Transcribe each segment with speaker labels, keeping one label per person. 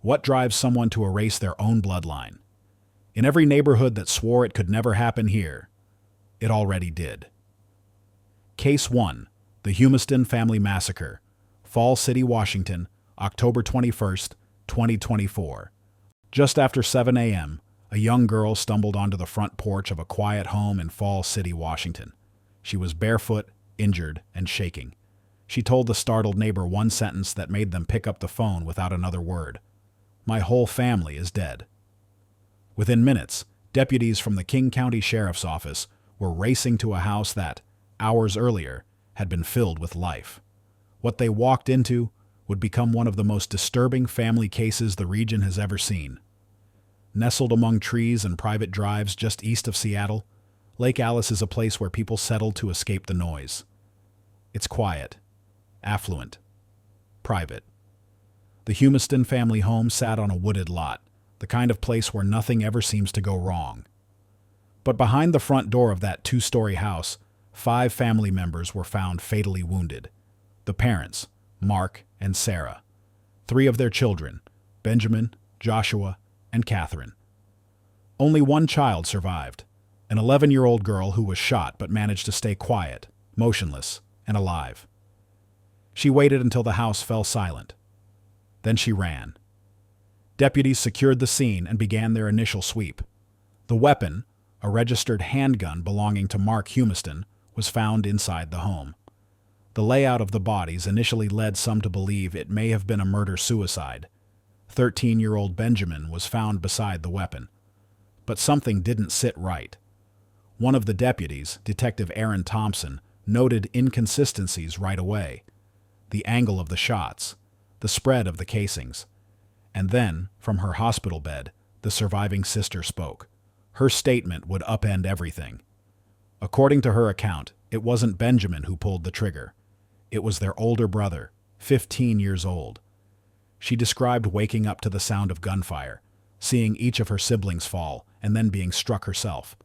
Speaker 1: What drives someone to erase their own bloodline? In every neighborhood that swore it could never happen here, it already did. Case 1. The Humiston Family Massacre, Fall City, Washington, October 21st, 2024. Just after 7 a.m., a young girl stumbled onto the front porch of a quiet home in Fall City, Washington. She was barefoot, injured, and shaking. She told the startled neighbor one sentence that made them pick up the phone without another word. "My whole family is dead." Within minutes, deputies from the King County Sheriff's Office were racing to a house that, hours earlier, had been filled with life. What they walked into would become one of the most disturbing family cases the region has ever seen. Nestled among trees and private drives just east of Seattle, Lake Alice is a place where people settle to escape the noise. It's quiet, affluent, private. The Humiston family home sat on a wooded lot, the kind of place where nothing ever seems to go wrong. But behind the front door of that two-story house, 5 family members were found fatally wounded. The parents, Mark and Sarah. 3 of their children, Benjamin, Joshua, and Catherine. Only one child survived, an 11-year-old girl who was shot but managed to stay quiet, motionless, and alive. She waited until the house fell silent. Then she ran. Deputies secured the scene and began their initial sweep. The weapon, a registered handgun belonging to Mark Humiston, was found inside the home. The layout of the bodies initially led some to believe it may have been a murder-suicide. 13-year-old Benjamin was found beside the weapon. But something didn't sit right. One of the deputies, Detective Aaron Thompson, noted inconsistencies right away. The angle of the shots, the spread of the casings. And then, from her hospital bed, the surviving sister spoke. Her statement would upend everything. According to her account, it wasn't Benjamin who pulled the trigger. It was their older brother, 15 years old. She described waking up to the sound of gunfire, seeing each of her siblings fall, and then being struck herself.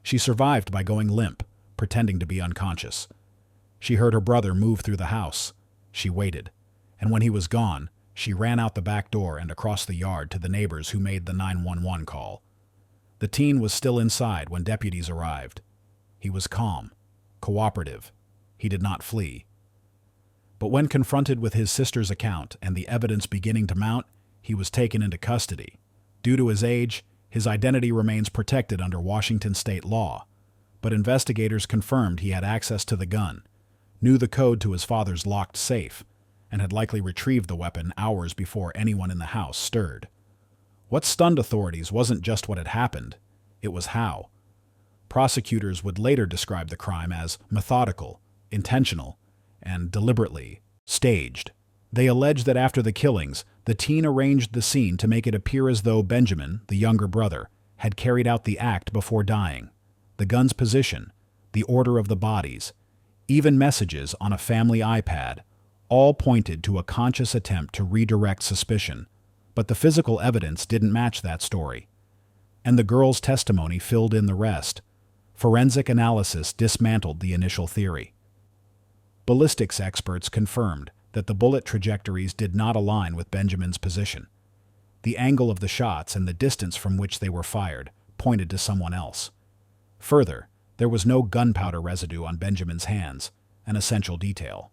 Speaker 1: She survived by going limp, pretending to be unconscious. She heard her brother move through the house. She waited, and when he was gone, she ran out the back door and across the yard to the neighbors who made the 911 call. The teen was still inside when deputies arrived. He was calm, cooperative. He did not flee. But when confronted with his sister's account and the evidence beginning to mount, he was taken into custody. Due to his age, his identity remains protected under Washington state law, but investigators confirmed he had access to the gun, knew the code to his father's locked safe, and had likely retrieved the weapon hours before anyone in the house stirred. What stunned authorities wasn't just what had happened, it was how. Prosecutors would later describe the crime as methodical, intentional, and deliberately staged. They alleged that after the killings, the teen arranged the scene to make it appear as though Benjamin, the younger brother, had carried out the act before dying. The gun's position, the order of the bodies, even messages on a family iPad, all pointed to a conscious attempt to redirect suspicion. But the physical evidence didn't match that story. And the girl's testimony filled in the rest. Forensic analysis dismantled the initial theory. Ballistics experts confirmed that the bullet trajectories did not align with Benjamin's position. The angle of the shots and the distance from which they were fired pointed to someone else. Further, there was no gunpowder residue on Benjamin's hands, an essential detail.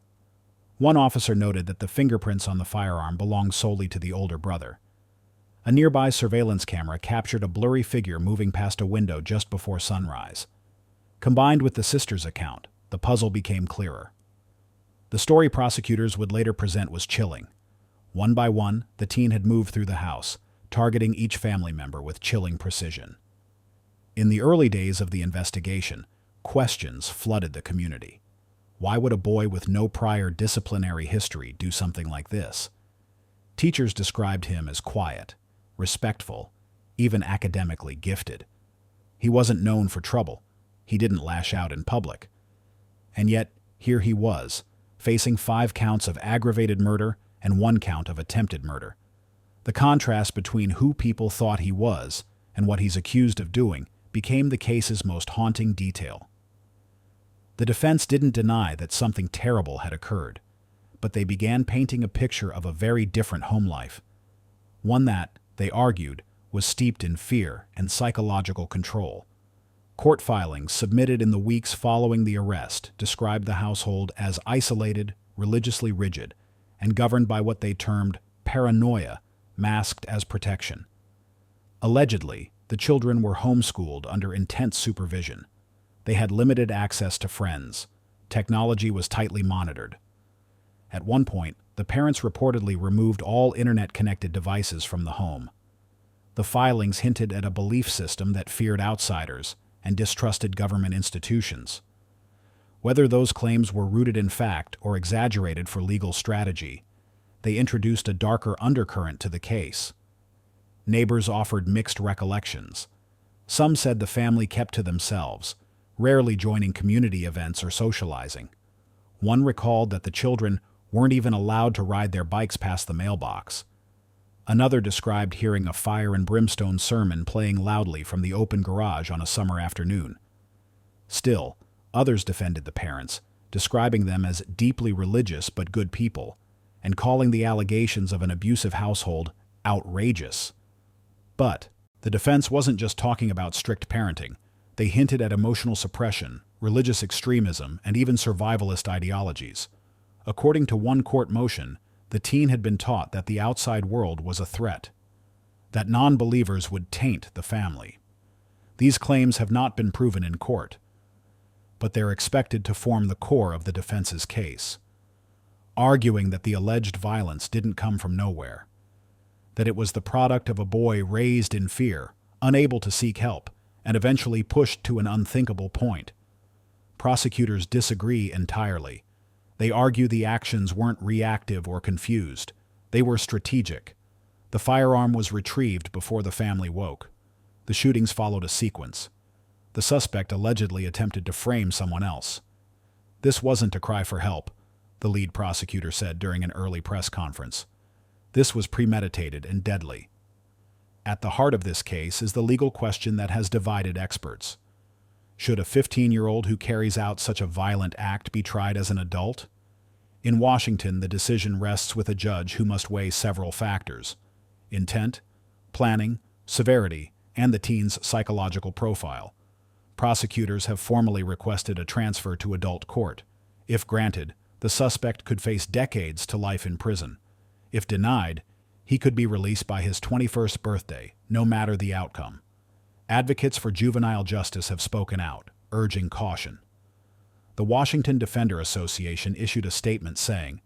Speaker 1: One officer noted that the fingerprints on the firearm belonged solely to the older brother. A nearby surveillance camera captured a blurry figure moving past a window just before sunrise. Combined with the sister's account, the puzzle became clearer. The story prosecutors would later present was chilling. One by one, the teen had moved through the house, targeting each family member with chilling precision. In the early days of the investigation, questions flooded the community. Why would a boy with no prior disciplinary history do something like this? Teachers described him as quiet, respectful, even academically gifted. He wasn't known for trouble. He didn't lash out in public. And yet, here he was, facing 5 counts of aggravated murder and 1 count of attempted murder. The contrast between who people thought he was and what he's accused of doing became the case's most haunting detail. The defense didn't deny that something terrible had occurred, but they began painting a picture of a very different home life, one that, they argued, was steeped in fear and psychological control. Court filings submitted in the weeks following the arrest described the household as isolated, religiously rigid, and governed by what they termed paranoia, masked as protection. Allegedly, the children were homeschooled under intense supervision. They had limited access to friends. Technology was tightly monitored. At one point, the parents reportedly removed all internet-connected devices from the home. The filings hinted at a belief system that feared outsiders and distrusted government institutions. Whether those claims were rooted in fact or exaggerated for legal strategy, they introduced a darker undercurrent to the case. Neighbors offered mixed recollections. Some said the family kept to themselves, rarely joining community events or socializing. One recalled that the children weren't even allowed to ride their bikes past the mailbox. Another described hearing a fire and brimstone sermon playing loudly from the open garage on a summer afternoon. Still, others defended the parents, describing them as deeply religious but good people, and calling the allegations of an abusive household outrageous. But the defense wasn't just talking about strict parenting. They hinted at emotional suppression, religious extremism, and even survivalist ideologies. According to one court motion, the teen had been taught that the outside world was a threat, that non-believers would taint the family. These claims have not been proven in court, but they're expected to form the core of the defense's case, arguing that the alleged violence didn't come from nowhere, that it was the product of a boy raised in fear, unable to seek help, and eventually pushed to an unthinkable point. Prosecutors disagree entirely. They argue the actions weren't reactive or confused. They were strategic. The firearm was retrieved before the family woke. The shootings followed a sequence. The suspect allegedly attempted to frame someone else. This wasn't a cry for help, the lead prosecutor said during an early press conference. This was premeditated and deadly. At the heart of this case is the legal question that has divided experts. Should a 15-year-old who carries out such a violent act be tried as an adult? In Washington, the decision rests with a judge who must weigh several factors: intent, planning, severity, and the teen's psychological profile. Prosecutors have formally requested a transfer to adult court. If granted, the suspect could face decades to life in prison. If denied, he could be released by his 21st birthday, no matter the outcome. Advocates for juvenile justice have spoken out, urging caution. The Washington Defender Association issued a statement saying,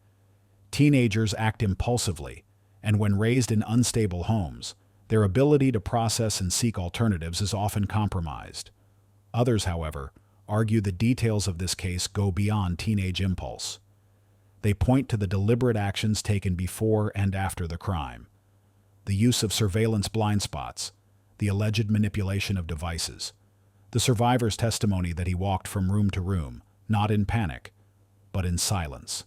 Speaker 1: "Teenagers act impulsively, and when raised in unstable homes, their ability to process and seek alternatives is often compromised." Others, however, argue the details of this case go beyond teenage impulse. They point to the deliberate actions taken before and after the crime, the use of surveillance blind spots, the alleged manipulation of devices, the survivor's testimony that he walked from room to room, not in panic, but in silence.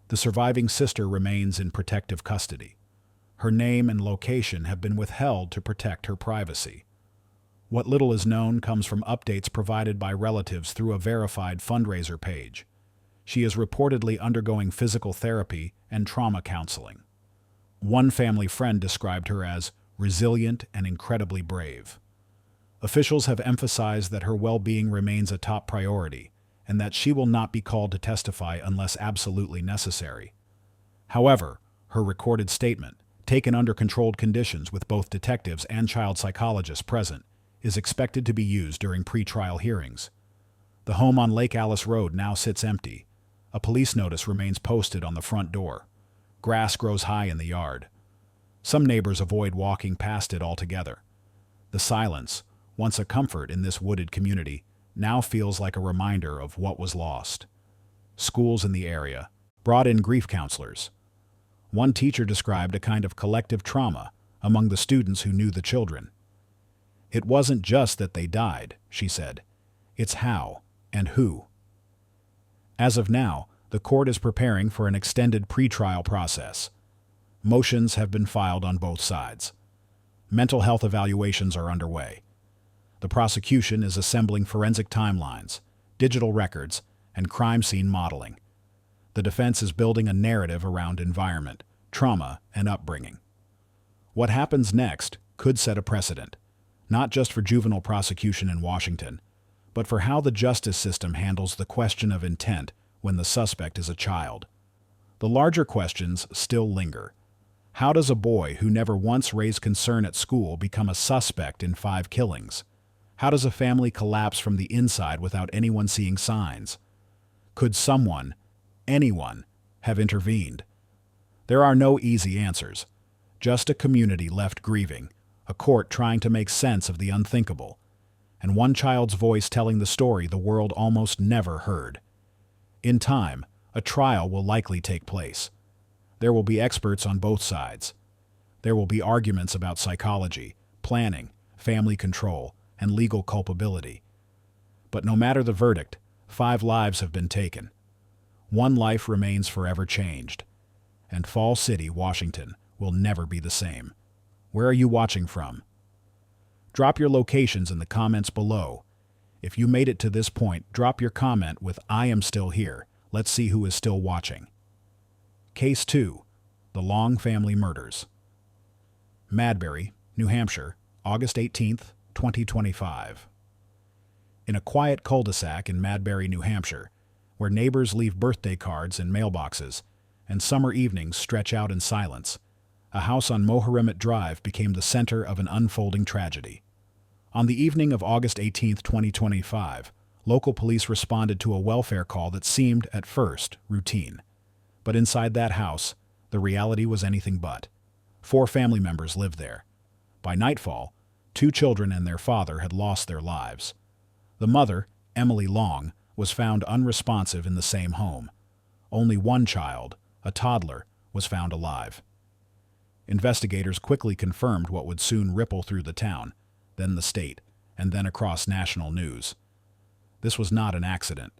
Speaker 1: The surviving sister remains in protective custody. Her name and location have been withheld to protect her privacy. What little is known comes from updates provided by relatives through a verified fundraiser page. She is reportedly undergoing physical therapy and trauma counseling. One family friend described her as resilient and incredibly brave. Officials have emphasized that her well-being remains a top priority and that she will not be called to testify unless absolutely necessary. However, her recorded statement, taken under controlled conditions with both detectives and child psychologists present, is expected to be used during pre-trial hearings. The home on Lake Alice Road now sits empty. A police notice remains posted on the front door. Grass grows high in the yard. Some neighbors avoid walking past it altogether. The silence, once a comfort in this wooded community, now feels like a reminder of what was lost. Schools in the area brought in grief counselors. One teacher described a kind of collective trauma among the students who knew the children. "It wasn't just that they died," she said. "It's how and who." As of now, the court is preparing for an extended pretrial process. Motions have been filed on both sides. Mental health evaluations are underway. The prosecution is assembling forensic timelines, digital records, and crime scene modeling. The defense is building a narrative around environment, trauma, and upbringing. What happens next could set a precedent, not just for juvenile prosecution in Washington, but for how the justice system handles the question of intent when the suspect is a child. The larger questions still linger. How does a boy who never once raised concern at school become a suspect in 5 killings? How does a family collapse from the inside without anyone seeing signs? Could someone, anyone, have intervened? There are no easy answers. Just a community left grieving, a court trying to make sense of the unthinkable, and one child's voice telling the story the world almost never heard. In time, a trial will likely take place. There will be experts on both sides. There will be arguments about psychology, planning, family control, and legal culpability. But no matter the verdict, 5 lives have been taken. 1 life remains forever changed. And Fall City, Washington, will never be the same. Where are you watching from? Drop your locations in the comments below. If you made it to this point, drop your comment with "I am still here." Let's see who is still watching. Case 2. The Long Family Murders. Madbury, New Hampshire, August 18, 2025. In a quiet cul-de-sac in Madbury, New Hampshire, where neighbors leave birthday cards in mailboxes and summer evenings stretch out in silence, a house on Moharimet Drive became the center of an unfolding tragedy. On the evening of August 18, 2025, local police responded to a welfare call that seemed, at first, routine. But inside that house, the reality was anything but. 4 family members lived there. By nightfall, 2 children and their father had lost their lives. The mother, Emily Long, was found unresponsive in the same home. Only one child, a toddler, was found alive. Investigators quickly confirmed what would soon ripple through the town, then the state, and then across national news. This was not an accident.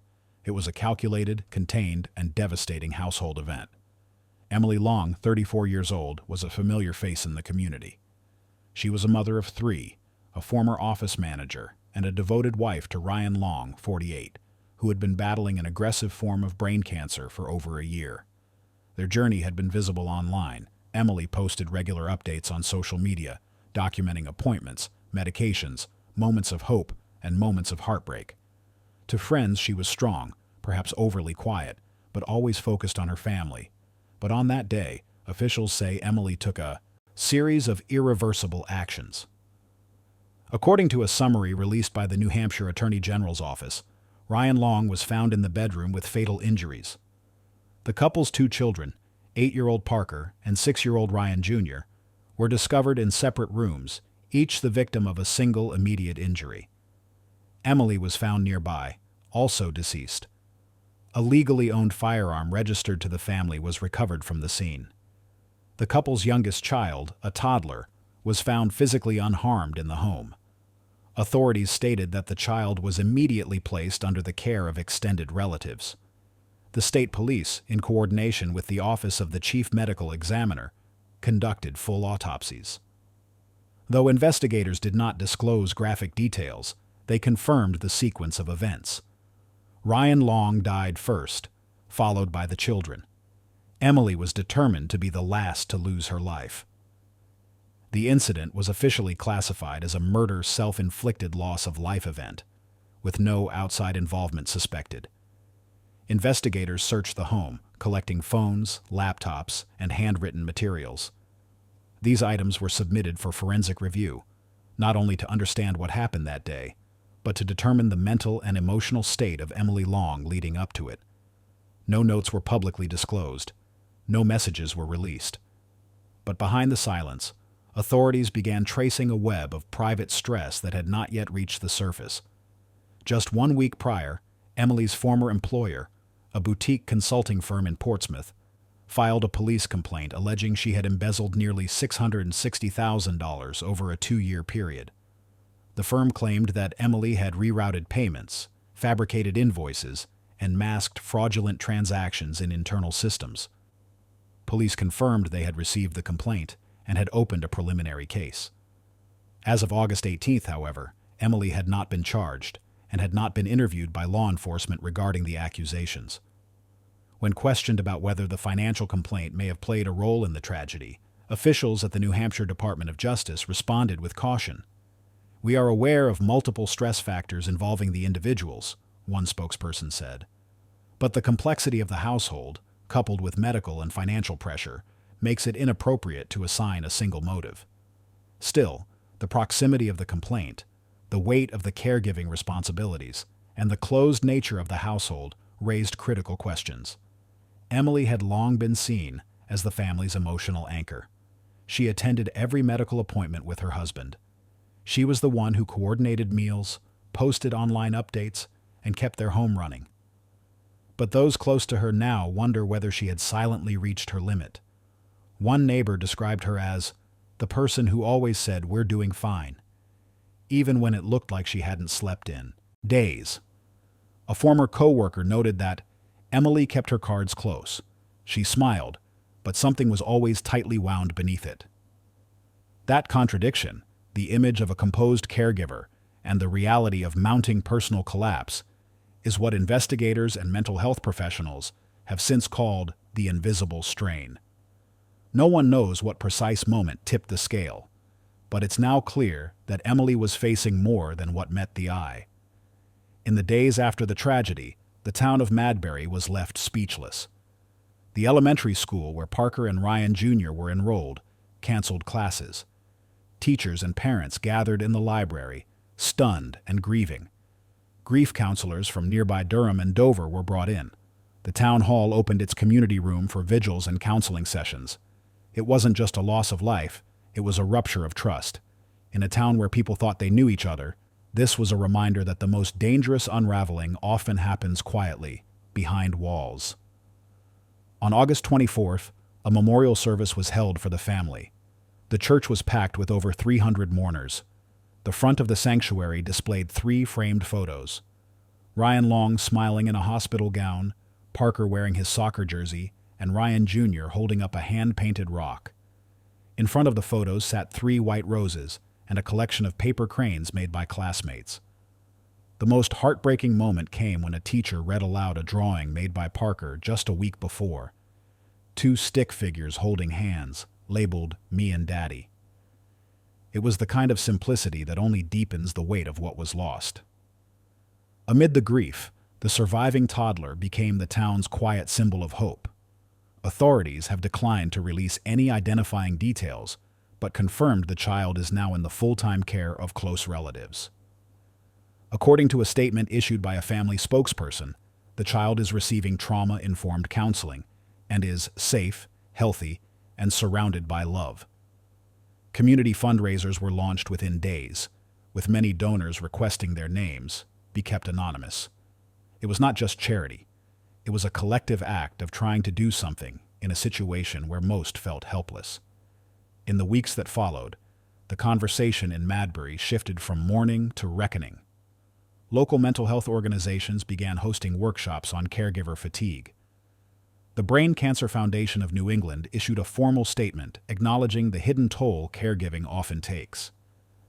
Speaker 1: It was a calculated, contained, and devastating household event. Emily Long, 34 years old, was a familiar face in the community. She was a mother of 3, a former office manager, and a devoted wife to Ryan Long, 48, who had been battling an aggressive form of brain cancer for over a year. Their journey had been visible online. Emily posted regular updates on social media, documenting appointments, medications, moments of hope, and moments of heartbreak. To friends, she was strong, perhaps overly quiet, but always focused on her family. But on that day, officials say Emily took a series of irreversible actions. According to a summary released by the New Hampshire Attorney General's office, Ryan Long was found in the bedroom with fatal injuries. The couple's 2 children, 8-year-old Parker and 6-year-old Ryan Jr., were discovered in separate rooms, each the victim of a single immediate injury. Emily was found nearby, also deceased. A legally owned firearm registered to the family was recovered from the scene. The couple's youngest child, a toddler, was found physically unharmed in the home. Authorities stated that the child was immediately placed under the care of extended relatives. The state police, in coordination with the Office of the Chief Medical Examiner, conducted full autopsies. Though investigators did not disclose graphic details, they confirmed the sequence of events. Ryan Long died first, followed by the children. Emily was determined to be the last to lose her life. The incident was officially classified as a murder self-inflicted loss of life event, with no outside involvement suspected. Investigators searched the home, collecting phones, laptops, and handwritten materials. These items were submitted for forensic review, not only to understand what happened that day, but to determine the mental and emotional state of Emily Long leading up to it. No notes were publicly disclosed. No messages were released. But behind the silence, authorities began tracing a web of private stress that had not yet reached the surface. Just 1 week prior, Emily's former employer, a boutique consulting firm in Portsmouth, filed a police complaint alleging she had embezzled nearly $660,000 over a 2-year period. The firm claimed that Emily had rerouted payments, fabricated invoices, and masked fraudulent transactions in internal systems. Police confirmed they had received the complaint and had opened a preliminary case. As of August 18th, however, Emily had not been charged and had not been interviewed by law enforcement regarding the accusations. When questioned about whether the financial complaint may have played a role in the tragedy, officials at the New Hampshire Department of Justice responded with caution. "We are aware of multiple stress factors involving the individuals," one spokesperson said. "But the complexity of the household, coupled with medical and financial pressure, makes it inappropriate to assign a single motive. Still, the proximity of the complaint, the weight of the caregiving responsibilities, and the closed nature of the household raised critical questions. Emily had long been seen as the family's emotional anchor. She attended every medical appointment with her husband. She was the one who coordinated meals, posted online updates, and kept their home running. But those close to her now wonder whether she had silently reached her limit. One neighbor described her as the person who always said, 'We're doing fine,' even when it looked like she hadn't slept in days." A former co-worker noted that Emily kept her cards close. She smiled, but something was always tightly wound beneath it. That contradiction, the image of a composed caregiver and the reality of mounting personal collapse, is what investigators and mental health professionals have since called the invisible strain. No one knows what precise moment tipped the scale, but it's now clear that Emily was facing more than what met the eye. In the days after the tragedy, the town of Madbury was left speechless. The elementary school where Parker and Ryan Jr. were enrolled canceled classes. Teachers and parents gathered in the library, stunned and grieving. Grief counselors from nearby Durham and Dover were brought in. The town hall opened its community room for vigils and counseling sessions. It wasn't just a loss of life, it was a rupture of trust. In a town where people thought they knew each other, this was a reminder that the most dangerous unraveling often happens quietly, behind walls. On August 24th, a memorial service was held for the family. The church was packed with over 300 mourners. The front of the sanctuary displayed 3 framed photos: Ryan Long smiling in a hospital gown, Parker wearing his soccer jersey, and Ryan Jr. holding up a hand-painted rock. In front of the photos sat 3 white roses and a collection of paper cranes made by classmates. The most heartbreaking moment came when a teacher read aloud a drawing made by Parker just a week before. 2 stick figures holding hands, labeled "Me and Daddy." It was the kind of simplicity that only deepens the weight of what was lost. Amid the grief, the surviving toddler became the town's quiet symbol of hope. Authorities have declined to release any identifying details, but confirmed the child is now in the full-time care of close relatives. According to a statement issued by a family spokesperson, the child is receiving trauma-informed counseling and is safe, healthy, and surrounded by love. Community fundraisers were launched within days, with many donors requesting their names be kept anonymous. It was not just charity. It was a collective act of trying to do something in a situation where most felt helpless. In the weeks that followed, the conversation in Madbury shifted from mourning to reckoning. Local mental health organizations began hosting workshops on caregiver fatigue. The Brain Cancer Foundation of New England issued a formal statement acknowledging the hidden toll caregiving often takes.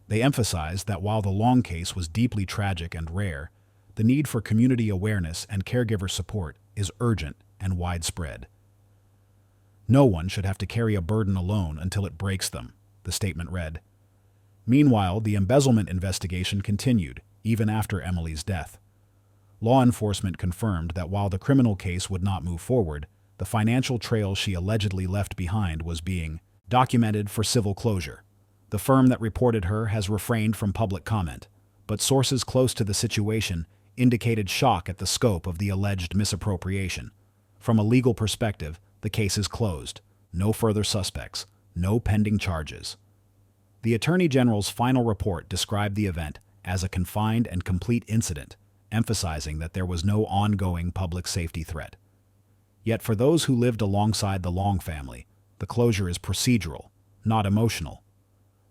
Speaker 1: They emphasized that while the Long case was deeply tragic and rare, the need for community awareness and caregiver support is urgent and widespread. "No one should have to carry a burden alone until it breaks them," the statement read. Meanwhile, the embezzlement investigation continued, even after Emily's death. Law enforcement confirmed that while the criminal case would not move forward, the financial trail she allegedly left behind was being documented for civil closure. The firm that reported her has refrained from public comment, but sources close to the situation indicated shock at the scope of the alleged misappropriation. From a legal perspective, the case is closed. No further suspects, no pending charges. The Attorney General's final report described the event as a confined and complete incident, emphasizing that there was no ongoing public safety threat. Yet for those who lived alongside the Long family, the closure is procedural, not emotional.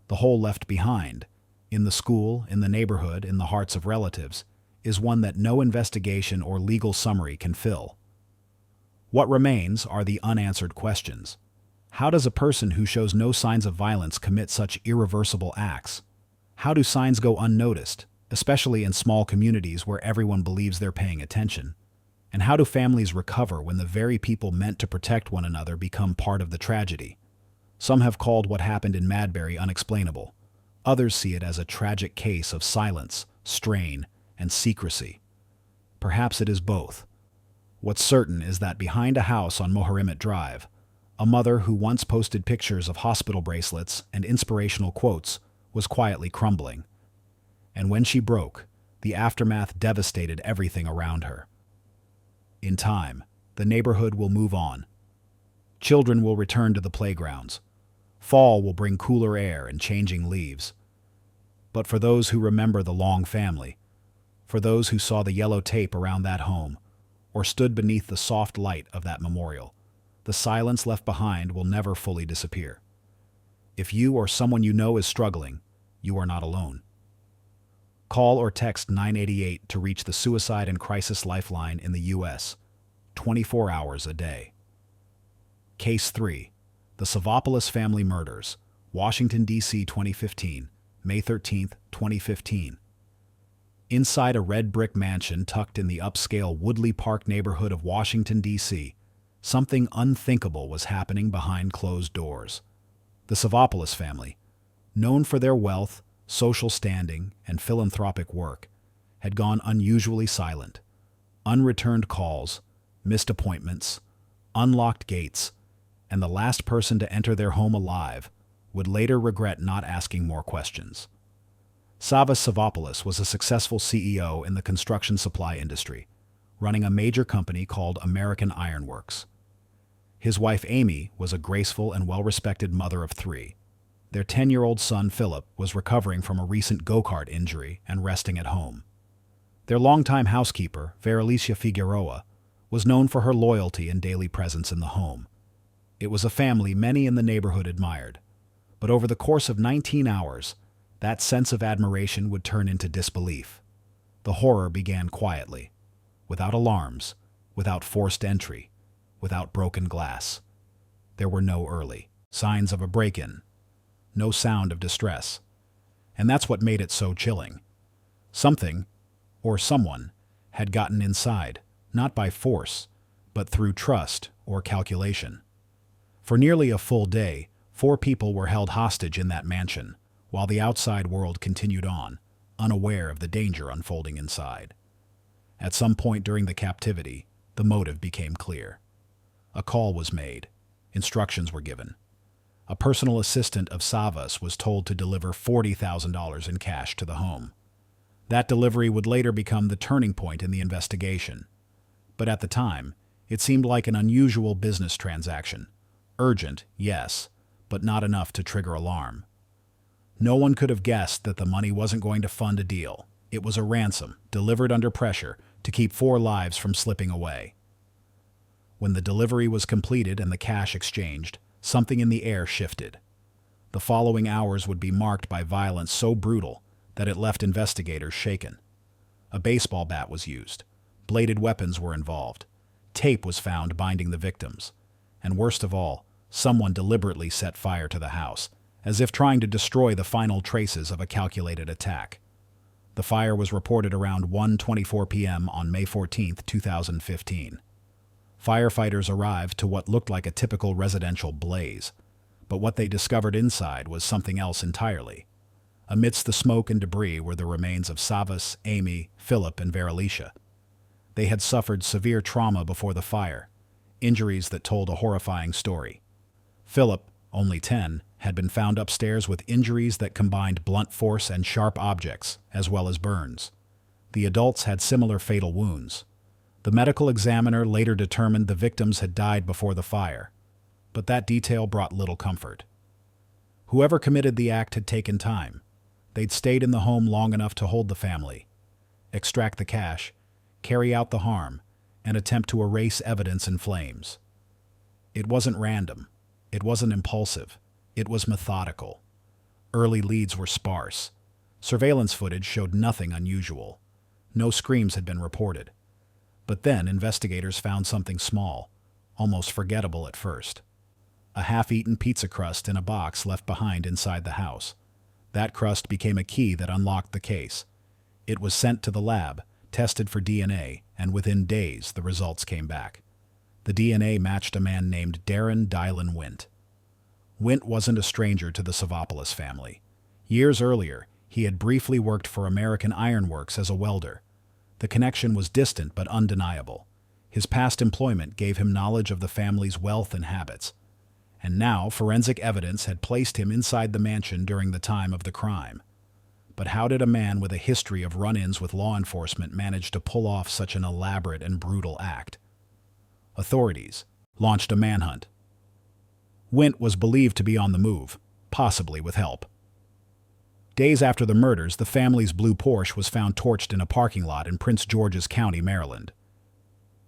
Speaker 1: The hole left behind, in the school, in the neighborhood, in the hearts of relatives, is one that no investigation or legal summary can fill. What remains are the unanswered questions. How does a person who shows no signs of violence commit such irreversible acts? How do signs go unnoticed, especially in small communities where everyone believes they're paying attention? And how do families recover when the very people meant to protect one another become part of the tragedy? Some have called what happened in Madbury unexplainable. Others see it as a tragic case of silence, strain, and secrecy. Perhaps it is both. What's certain is that behind a house on Moharimet Drive, a mother who once posted pictures of hospital bracelets and inspirational quotes was quietly crumbling. And when she broke, the aftermath devastated everything around her. In time, the neighborhood will move on. Children will return to the playgrounds. Fall will bring cooler air and changing leaves. But for those who remember the Long family, for those who saw the yellow tape around that home, or stood beneath the soft light of that memorial, the silence left behind will never fully disappear. If you or someone you know is struggling, you are not alone. Call or text 988 to reach the Suicide and Crisis Lifeline in the U.S., 24 hours a day. Case 3. The Savopoulos Family Murders, Washington, D.C. 2015, May 13, 2015. Inside a red brick mansion tucked in the upscale Woodley Park neighborhood of Washington, D.C., something unthinkable was happening behind closed doors. The Savopoulos family, known for their wealth, social standing, and philanthropic work, had gone unusually silent. Unreturned calls, missed appointments, unlocked gates, and the last person to enter their home alive would later regret not asking more questions. Savas Savopoulos was a successful CEO in the construction supply industry, running a major company called American Iron Works. His wife Amy was a graceful and well-respected mother of 3. Their 10-year-old son Philip was recovering from a recent go-kart injury and resting at home. Their longtime housekeeper, Veralicia Figueroa, was known for her loyalty and daily presence in the home. It was a family many in the neighborhood admired. But over the course of 19 hours, that sense of admiration would turn into disbelief. The horror began quietly, without alarms, without forced entry, without broken glass. There were no early signs of a break-in, no sound of distress. And that's what made it so chilling. Something, or someone, had gotten inside, not by force, but through trust or calculation. For nearly a full day, 4 people were held hostage in that mansion, while the outside world continued on, unaware of the danger unfolding inside. At some point during the captivity, the motive became clear. A call was made. Instructions were given. A personal assistant of Savas was told to deliver $40,000 in cash to the home. That delivery would later become the turning point in the investigation. But at the time, it seemed like an unusual business transaction. Urgent, yes, but not enough to trigger alarm. No one could have guessed that the money wasn't going to fund a deal. It was a ransom, delivered under pressure, to keep 4 lives from slipping away. When the delivery was completed and the cash exchanged, something in the air shifted. The following hours would be marked by violence so brutal that it left investigators shaken. A baseball bat was used. Bladed weapons were involved. Tape was found binding the victims. And worst of all, someone deliberately set fire to the house, as if trying to destroy the final traces of a calculated attack. The fire was reported around 1:24 p.m. on May 14, 2015. Firefighters arrived to what looked like a typical residential blaze, but what they discovered inside was something else entirely. Amidst the smoke and debris were the remains of Savas, Amy, Philip, and Veralicia. They had suffered severe trauma before the fire, injuries that told a horrifying story. Philip, only 10, had been found upstairs with injuries that combined blunt force and sharp objects, as well as burns. The adults had similar fatal wounds. The medical examiner later determined the victims had died before the fire, but that detail brought little comfort. Whoever committed the act had taken time. They'd stayed in the home long enough to hold the family, extract the cash, carry out the harm, and attempt to erase evidence in flames. It wasn't random. It wasn't impulsive. It was methodical. Early leads were sparse. Surveillance footage showed nothing unusual. No screams had been reported. But then investigators found something small, almost forgettable at first. A half-eaten pizza crust in a box left behind inside the house. That crust became a key that unlocked the case. It was sent to the lab, tested for DNA, and within days the results came back. The DNA matched a man named Darren Dylan Wint. Wint wasn't a stranger to the Savopoulos family. Years earlier, he had briefly worked for American Iron Works as a welder. The connection was distant but undeniable. His past employment gave him knowledge of the family's wealth and habits. And now forensic evidence had placed him inside the mansion during the time of the crime. But how did a man with a history of run-ins with law enforcement manage to pull off such an elaborate and brutal act? Authorities launched a manhunt. Wint was believed to be on the move, possibly with help. Days after the murders, the family's blue Porsche was found torched in a parking lot in Prince George's County, Maryland.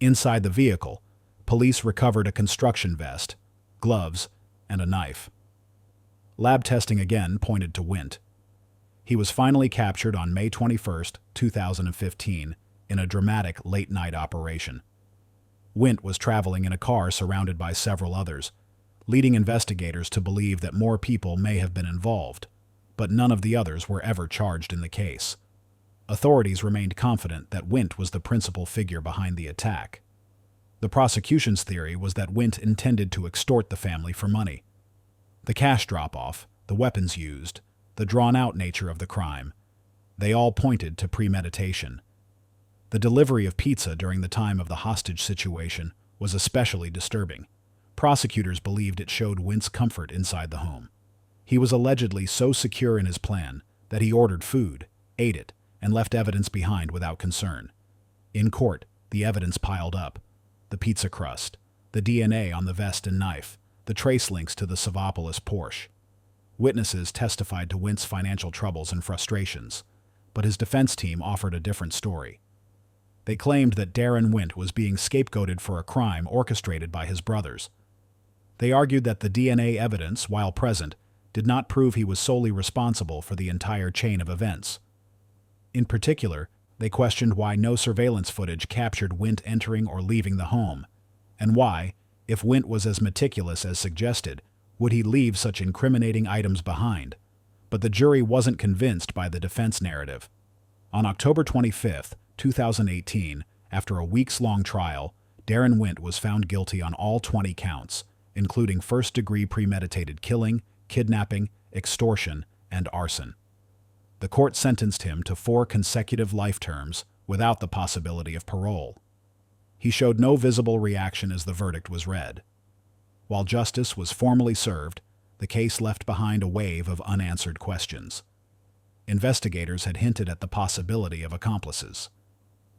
Speaker 1: Inside the vehicle, police recovered a construction vest, gloves, and a knife. Lab testing again pointed to Wint. He was finally captured on May 21, 2015, in a dramatic late-night operation. Wint was traveling in a car surrounded by several others, leading investigators to believe that more people may have been involved, but none of the others were ever charged in the case. Authorities remained confident that Wint was the principal figure behind the attack. The prosecution's theory was that Wint intended to extort the family for money. The cash drop-off, the weapons used, the drawn-out nature of the crime, they all pointed to premeditation. The delivery of pizza during the time of the hostage situation was especially disturbing. Prosecutors believed it showed Wint's comfort inside the home. He was allegedly so secure in his plan that he ordered food, ate it, and left evidence behind without concern. In court, the evidence piled up. The pizza crust, the DNA on the vest and knife, the trace links to the Savopoulos Porsche. Witnesses testified to Wint's financial troubles and frustrations, but his defense team offered a different story. They claimed that Darren Wint was being scapegoated for a crime orchestrated by his brothers. They argued that the DNA evidence, while present, did not prove he was solely responsible for the entire chain of events. In particular, they questioned why no surveillance footage captured Wint entering or leaving the home, and why, if Wint was as meticulous as suggested, would he leave such incriminating items behind? But the jury wasn't convinced by the defense narrative. On October 25, 2018, after a weeks-long trial, Darren Wint was found guilty on all 20 counts, including first-degree premeditated killing, kidnapping, extortion, and arson. The court sentenced him to 4 consecutive life terms without the possibility of parole. He showed no visible reaction as the verdict was read. While justice was formally served, the case left behind a wave of unanswered questions. Investigators had hinted at the possibility of accomplices.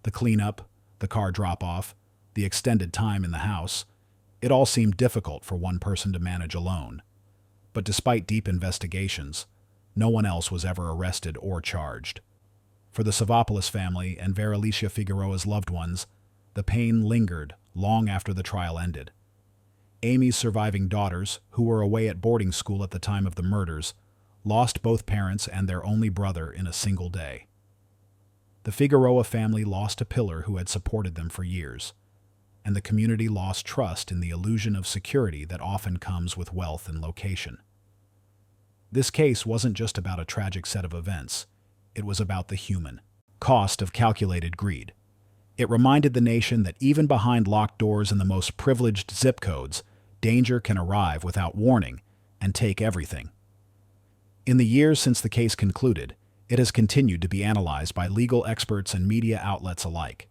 Speaker 1: The cleanup, the car drop-off, the extended time in the house, it all seemed difficult for one person to manage alone. But despite deep investigations, no one else was ever arrested or charged. For the Savopoulos family and Veralicia Figueroa's loved ones, the pain lingered long after the trial ended. Amy's surviving daughters, who were away at boarding school at the time of the murders, lost both parents and their only brother in a single day. The Figueroa family lost a pillar who had supported them for years, and the community lost trust in the illusion of security that often comes with wealth and location. This case wasn't just about a tragic set of events. It was about the human cost of calculated greed. It reminded the nation that even behind locked doors in the most privileged zip codes, danger can arrive without warning and take everything. In the years since the case concluded, it has continued to be analyzed by legal experts and media outlets alike.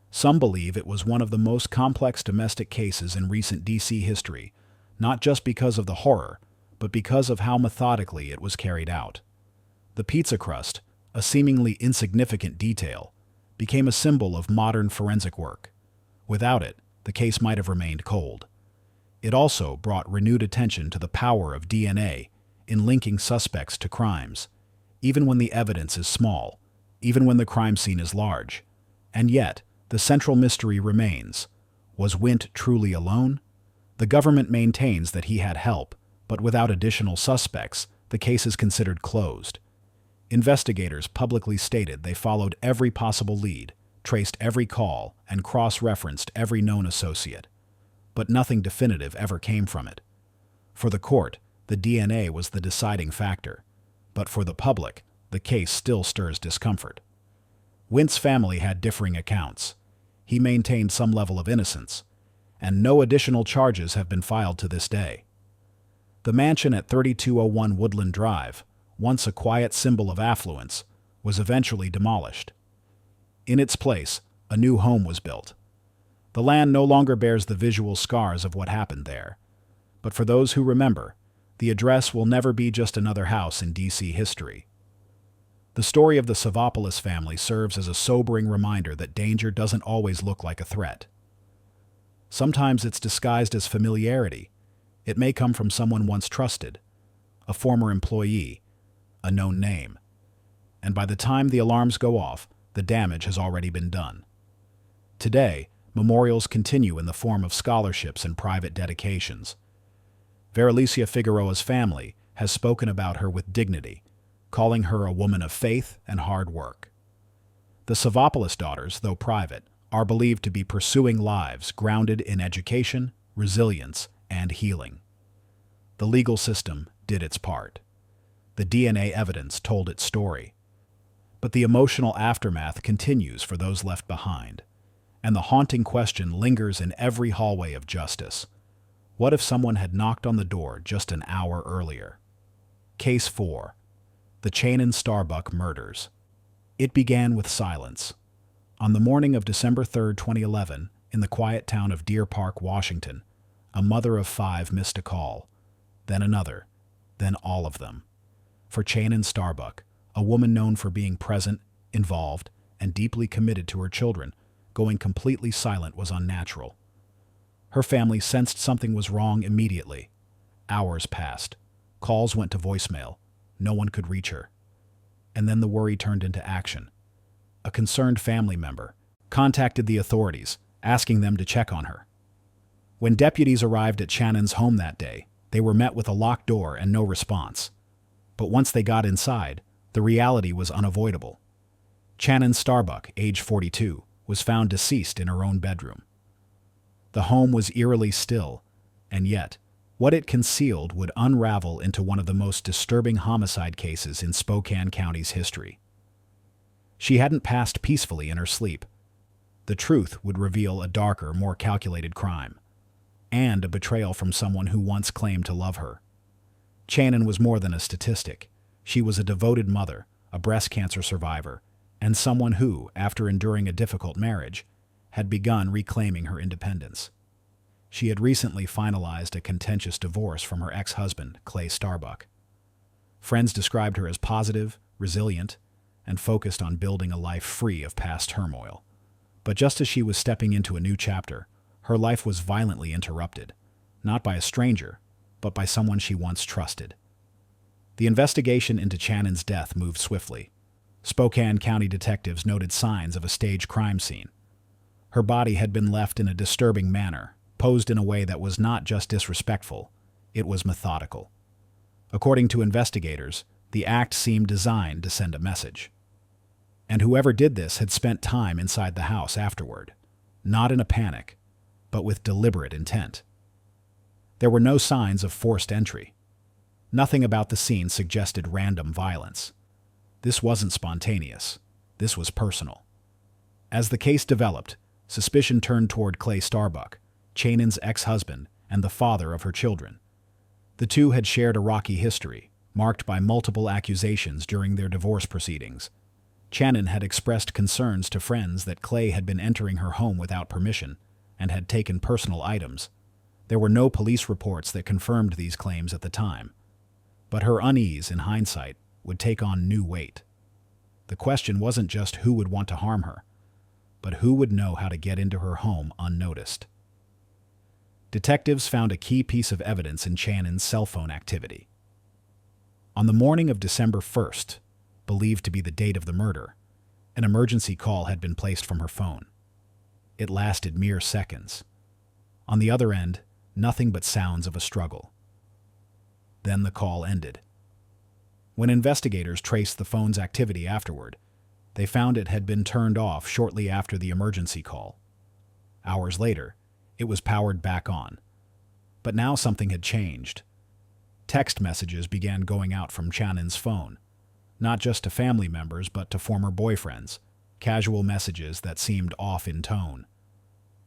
Speaker 1: Some believe it was one of the most complex domestic cases in recent D.C. history, not just because of the horror, but because of how methodically it was carried out. The pizza crust, a seemingly insignificant detail, became a symbol of modern forensic work. Without it, the case might have remained cold. It also brought renewed attention to the power of DNA in linking suspects to crimes, even when the evidence is small, even when the crime scene is large. And yet, the central mystery remains. Was Wint truly alone? The government maintains that he had help, but without additional suspects, the case is considered closed. Investigators publicly stated they followed every possible lead, traced every call, and cross-referenced every known associate. but nothing definitive ever came from it. For the court, the DNA was the deciding factor, but for the public, the case still stirs discomfort. Wint's family had differing accounts. He maintained some level of innocence, and no additional charges have been filed to this day. The mansion at 3201 Woodland Drive, once a quiet symbol of affluence, was eventually demolished. In its place, a new home was built. The land no longer bears the visual scars of what happened there. But for those who remember, the address will never be just another house in D.C. history. The story of the Savopoulos family serves as a sobering reminder that danger doesn't always look like a threat. Sometimes it's disguised as familiarity. It may come from someone once trusted, a former employee, a known name. And by the time the alarms go off, the damage has already been done. Today, memorials continue in the form of scholarships and private dedications. Veralicia Figueroa's family has spoken about her with dignity, calling her a woman of faith and hard work. The Savopoulos daughters, though private, are believed to be pursuing lives grounded in education, resilience, and healing. The legal system did its part. The DNA evidence told its story. But the emotional aftermath continues for those left behind, and the haunting question lingers in every hallway of justice. What if someone had knocked on the door just an hour earlier? Case 4. The Channin Starbuck Murders. It began with silence. On the morning of December 3, 2011, in the quiet town of Deer Park, Washington, a mother of 5 missed a call, then another, then all of them. For Channin Starbuck, a woman known for being present, involved, and deeply committed to her children, going completely silent was unnatural. Her family sensed something was wrong immediately. Hours passed. Calls went to voicemail. No one could reach her. And then the worry turned into action. A concerned family member contacted the authorities, asking them to check on her. When deputies arrived at Channin's home that day, they were met with a locked door and no response. But once they got inside, the reality was unavoidable. Channin Starbuck, age 42, was found deceased in her own bedroom. The home was eerily still, and yet, what it concealed would unravel into one of the most disturbing homicide cases in Spokane County's history. She hadn't passed peacefully in her sleep. The truth would reveal a darker, more calculated crime, and a betrayal from someone who once claimed to love her. Channin was more than a statistic. She was a devoted mother, a breast cancer survivor, and someone who, after enduring a difficult marriage, had begun reclaiming her independence. She had recently finalized a contentious divorce from her ex-husband, Clay Starbuck. Friends described her as positive, resilient, and focused on building a life free of past turmoil. But just as she was stepping into a new chapter, her life was violently interrupted, not by a stranger, but by someone she once trusted. The investigation into Channin's death moved swiftly. Spokane County detectives noted signs of a staged crime scene. Her body had been left in a disturbing manner, posed in a way that was not just disrespectful, it was methodical. According to investigators, the act seemed designed to send a message. And whoever did this had spent time inside the house afterward, not in a panic, but with deliberate intent. There were no signs of forced entry. Nothing about the scene suggested random violence. This wasn't spontaneous. This was personal. As the case developed, suspicion turned toward Clay Starbuck, Channin's ex-husband and the father of her children. The two had shared a rocky history, marked by multiple accusations during their divorce proceedings. Channin had expressed concerns to friends that Clay had been entering her home without permission and had taken personal items. There were no police reports that confirmed these claims at the time. But her unease, in hindsight, would take on new weight. The question wasn't just who would want to harm her, but who would know how to get into her home unnoticed. Detectives found a key piece of evidence in Channin's cell phone activity. On the morning of December 1st, believed to be the date of the murder, an emergency call had been placed from her phone. It lasted mere seconds. On the other end, nothing but sounds of a struggle. Then the call ended. When investigators traced the phone's activity afterward, they found it had been turned off shortly after the emergency call. Hours later, It was powered back on. But now something had changed. Text messages began going out from Chanin's phone, not just to family members but to former boyfriends, casual messages that seemed off in tone.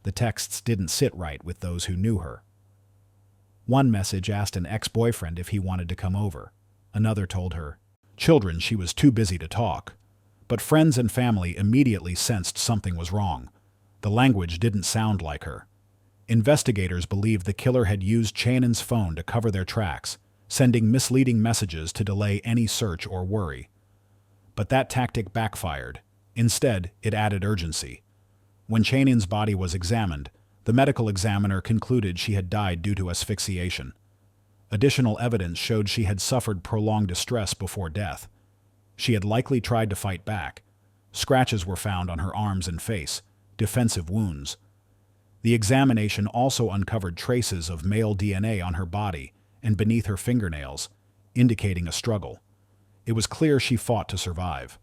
Speaker 1: The texts didn't sit right with those who knew her. One message asked an ex-boyfriend if he wanted to come over. Another told her children she was too busy to talk. But friends and family immediately sensed something was wrong. The language didn't sound like her. Investigators believed the killer had used Chanin's phone to cover their tracks, sending misleading messages to delay any search or worry. But that tactic backfired. Instead, it added urgency. When Chanin's body was examined, the medical examiner concluded she had died due to asphyxiation. Additional evidence showed she had suffered prolonged distress before death. She had likely tried to fight back. Scratches were found on her arms and face, defensive wounds. The examination also uncovered traces of male DNA on her body and beneath her fingernails, indicating a struggle. It was clear she fought to survive.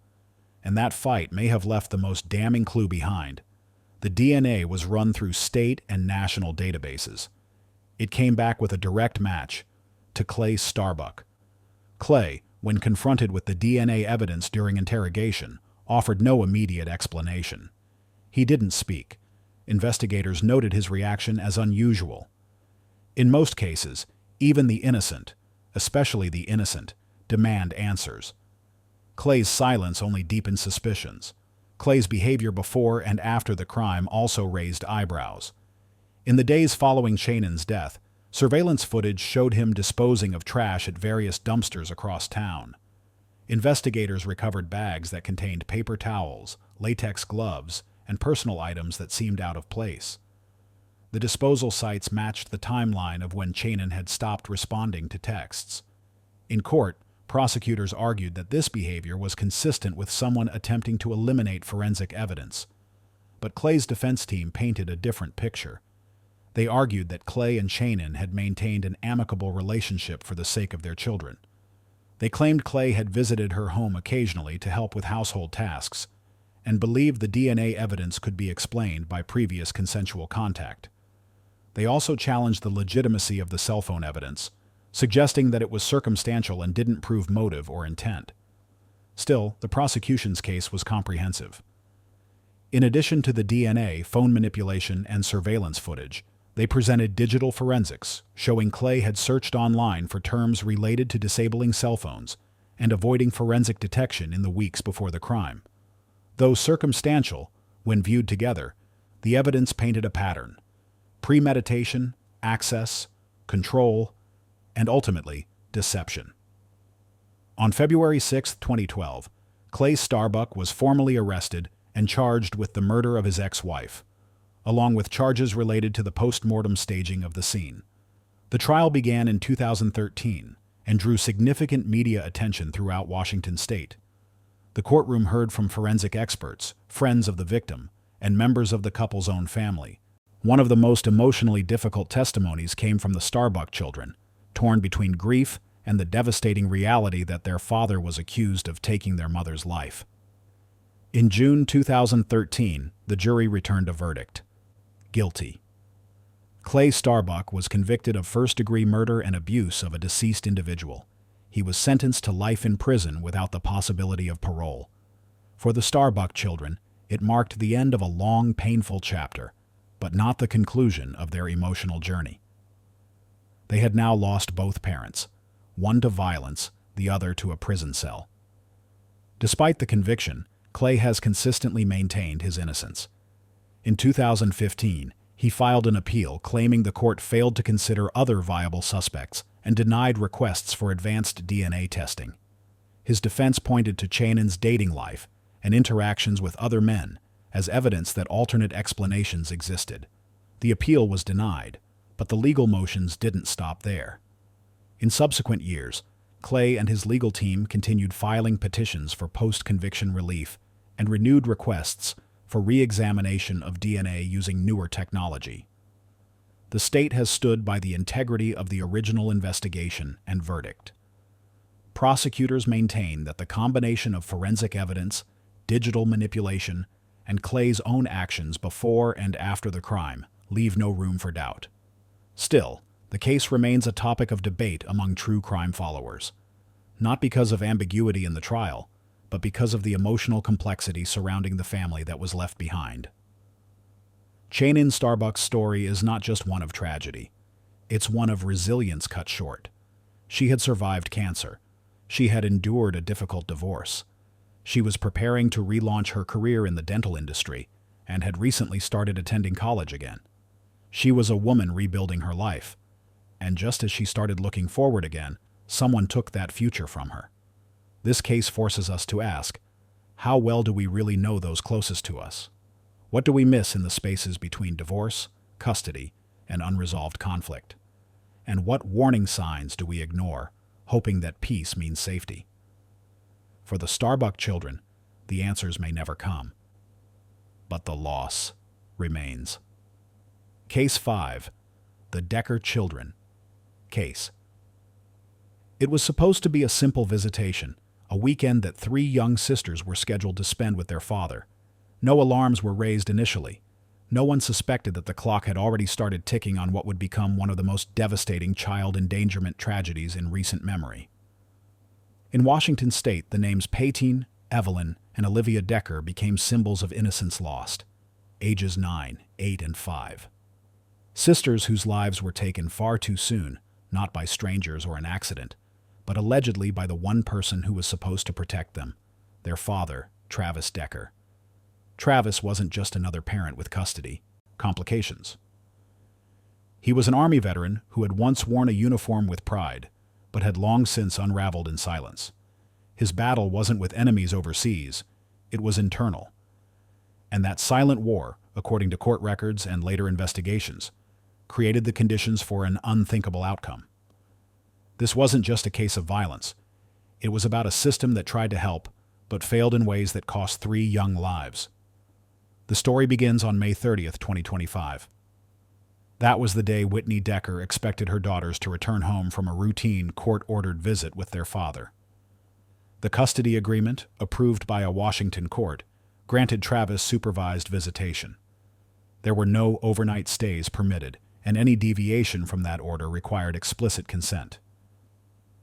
Speaker 1: And that fight may have left the most damning clue behind. The DNA was run through state and national databases. It came back with a direct match to Clay Starbuck. Clay, when confronted with the DNA evidence during interrogation, offered no immediate explanation. He didn't speak. Investigators noted his reaction as unusual. In most cases, even the innocent, especially the innocent, demand answers. Clay's silence only deepened suspicions. Clay's behavior before and after the crime also raised eyebrows. In the days following Chanin's death, surveillance footage showed him disposing of trash at various dumpsters across town. Investigators recovered bags that contained paper towels, latex gloves, and personal items that seemed out of place. The disposal sites matched the timeline of when Chanin had stopped responding to texts. In court, prosecutors argued that this behavior was consistent with someone attempting to eliminate forensic evidence. But Clay's defense team painted a different picture. They argued that Clay and Chanin had maintained an amicable relationship for the sake of their children. They claimed Clay had visited her home occasionally to help with household tasks, and believed the DNA evidence could be explained by previous consensual contact. They also challenged the legitimacy of the cell phone evidence, suggesting that it was circumstantial and didn't prove motive or intent. Still, the prosecution's case was comprehensive. In addition to the DNA, phone manipulation, and surveillance footage, they presented digital forensics, showing Clay had searched online for terms related to disabling cell phones and avoiding forensic detection in the weeks before the crime. Though circumstantial, when viewed together, the evidence painted a pattern: premeditation, access, control, and ultimately, deception. On February 6, 2012, Clay Starbuck was formally arrested and charged with the murder of his ex-wife, along with charges related to the post-mortem staging of the scene. The trial began in 2013 and drew significant media attention throughout Washington state. The courtroom heard from forensic experts, friends of the victim, and members of the couple's own family. One of the most emotionally difficult testimonies came from the Starbuck children, torn between grief and the devastating reality that their father was accused of taking their mother's life. In June 2013, the jury returned a verdict: guilty. Clay Starbuck was convicted of first-degree murder and abuse of a deceased individual. He was sentenced to life in prison without the possibility of parole. For the Starbuck children, it marked the end of a long, painful chapter, but not the conclusion of their emotional journey. They had now lost both parents, one to violence, the other to a prison cell. Despite the conviction, Clay has consistently maintained his innocence. In 2015, he filed an appeal claiming the court failed to consider other viable suspects and denied requests for advanced DNA testing. His defense pointed to Chanin's dating life and interactions with other men as evidence that alternate explanations existed. The appeal was denied, but the legal motions didn't stop there. In subsequent years, Clay and his legal team continued filing petitions for post-conviction relief and renewed requests for re-examination of DNA using newer technology. The state has stood by the integrity of the original investigation and verdict. Prosecutors maintain that the combination of forensic evidence, digital manipulation, and Clay's own actions before and after the crime leave no room for doubt. Still, the case remains a topic of debate among true crime followers, not because of ambiguity in the trial, but because of the emotional complexity surrounding the family that was left behind. Chanin Starbuck's story is not just one of tragedy. It's one of resilience cut short. She had survived cancer. She had endured a difficult divorce. She was preparing to relaunch her career in the dental industry and had recently started attending college again. She was a woman rebuilding her life, and just as she started looking forward again, someone took that future from her. This case forces us to ask, how well do we really know those closest to us? What do we miss in the spaces between divorce, custody, and unresolved conflict? And what warning signs do we ignore, hoping that peace means safety? For the Starbuck children, the answers may never come, but the loss remains. Case 5. The Decker Children. Case. It was supposed to be a simple visitation, a weekend that 3 young sisters were scheduled to spend with their father. No alarms were raised initially. No one suspected that the clock had already started ticking on what would become one of the most devastating child endangerment tragedies in recent memory. In Washington state, the names Paytine, Evelyn, and Olivia Decker became symbols of innocence lost, ages 9, 8, and 5. Sisters whose lives were taken far too soon, not by strangers or an accident, but allegedly by the one person who was supposed to protect them, their father, Travis Decker. Travis wasn't just another parent with custody complications. He was an Army veteran who had once worn a uniform with pride, but had long since unraveled in silence. His battle wasn't with enemies overseas, it was internal. And that silent war, according to court records and later investigations, created the conditions for an unthinkable outcome. This wasn't just a case of violence. It was about a system that tried to help, but failed in ways that cost 3 young lives. The story begins on May 30th, 2025. That was the day Whitney Decker expected her daughters to return home from a routine court-ordered visit with their father. The custody agreement, approved by a Washington court, granted Travis supervised visitation. There were no overnight stays permitted, and any deviation from that order required explicit consent.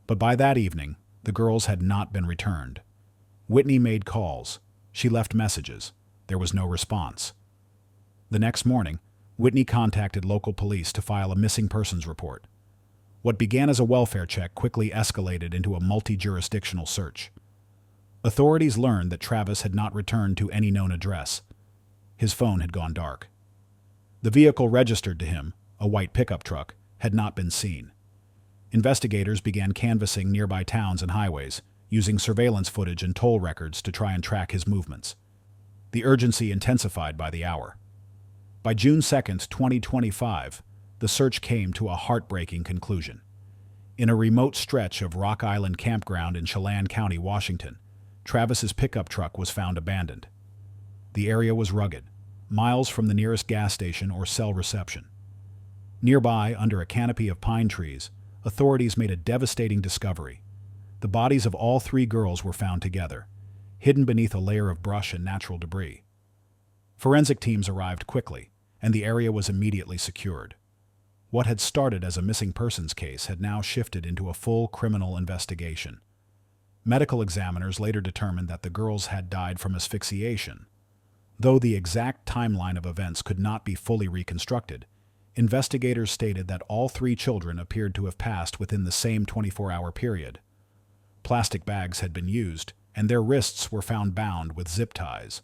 Speaker 1: But by that evening, the girls had not been returned. Whitney made calls. She left messages. There was no response. The next morning, Whitney contacted local police to file a missing persons report. What began as a welfare check quickly escalated into a multi-jurisdictional search. Authorities learned that Travis had not returned to any known address. His phone had gone dark. The vehicle registered to him, a white pickup truck, had not been seen. Investigators began canvassing nearby towns and highways, using surveillance footage and toll records to try and track his movements. The urgency intensified by the hour. By June 2nd, 2025, the search came to a heartbreaking conclusion. In a remote stretch of Rock Island Campground in Chelan County, Washington, Travis's pickup truck was found abandoned. The area was rugged, miles from the nearest gas station or cell reception. Nearby, under a canopy of pine trees, authorities made a devastating discovery. The bodies of all 3 girls were found together, hidden beneath a layer of brush and natural debris. Forensic teams arrived quickly, and the area was immediately secured. What had started as a missing persons case had now shifted into a full criminal investigation. Medical examiners later determined that the girls had died from asphyxiation. Though the exact timeline of events could not be fully reconstructed, investigators stated that all 3 children appeared to have passed within the same 24-hour period. Plastic bags had been used, and their wrists were found bound with zip ties.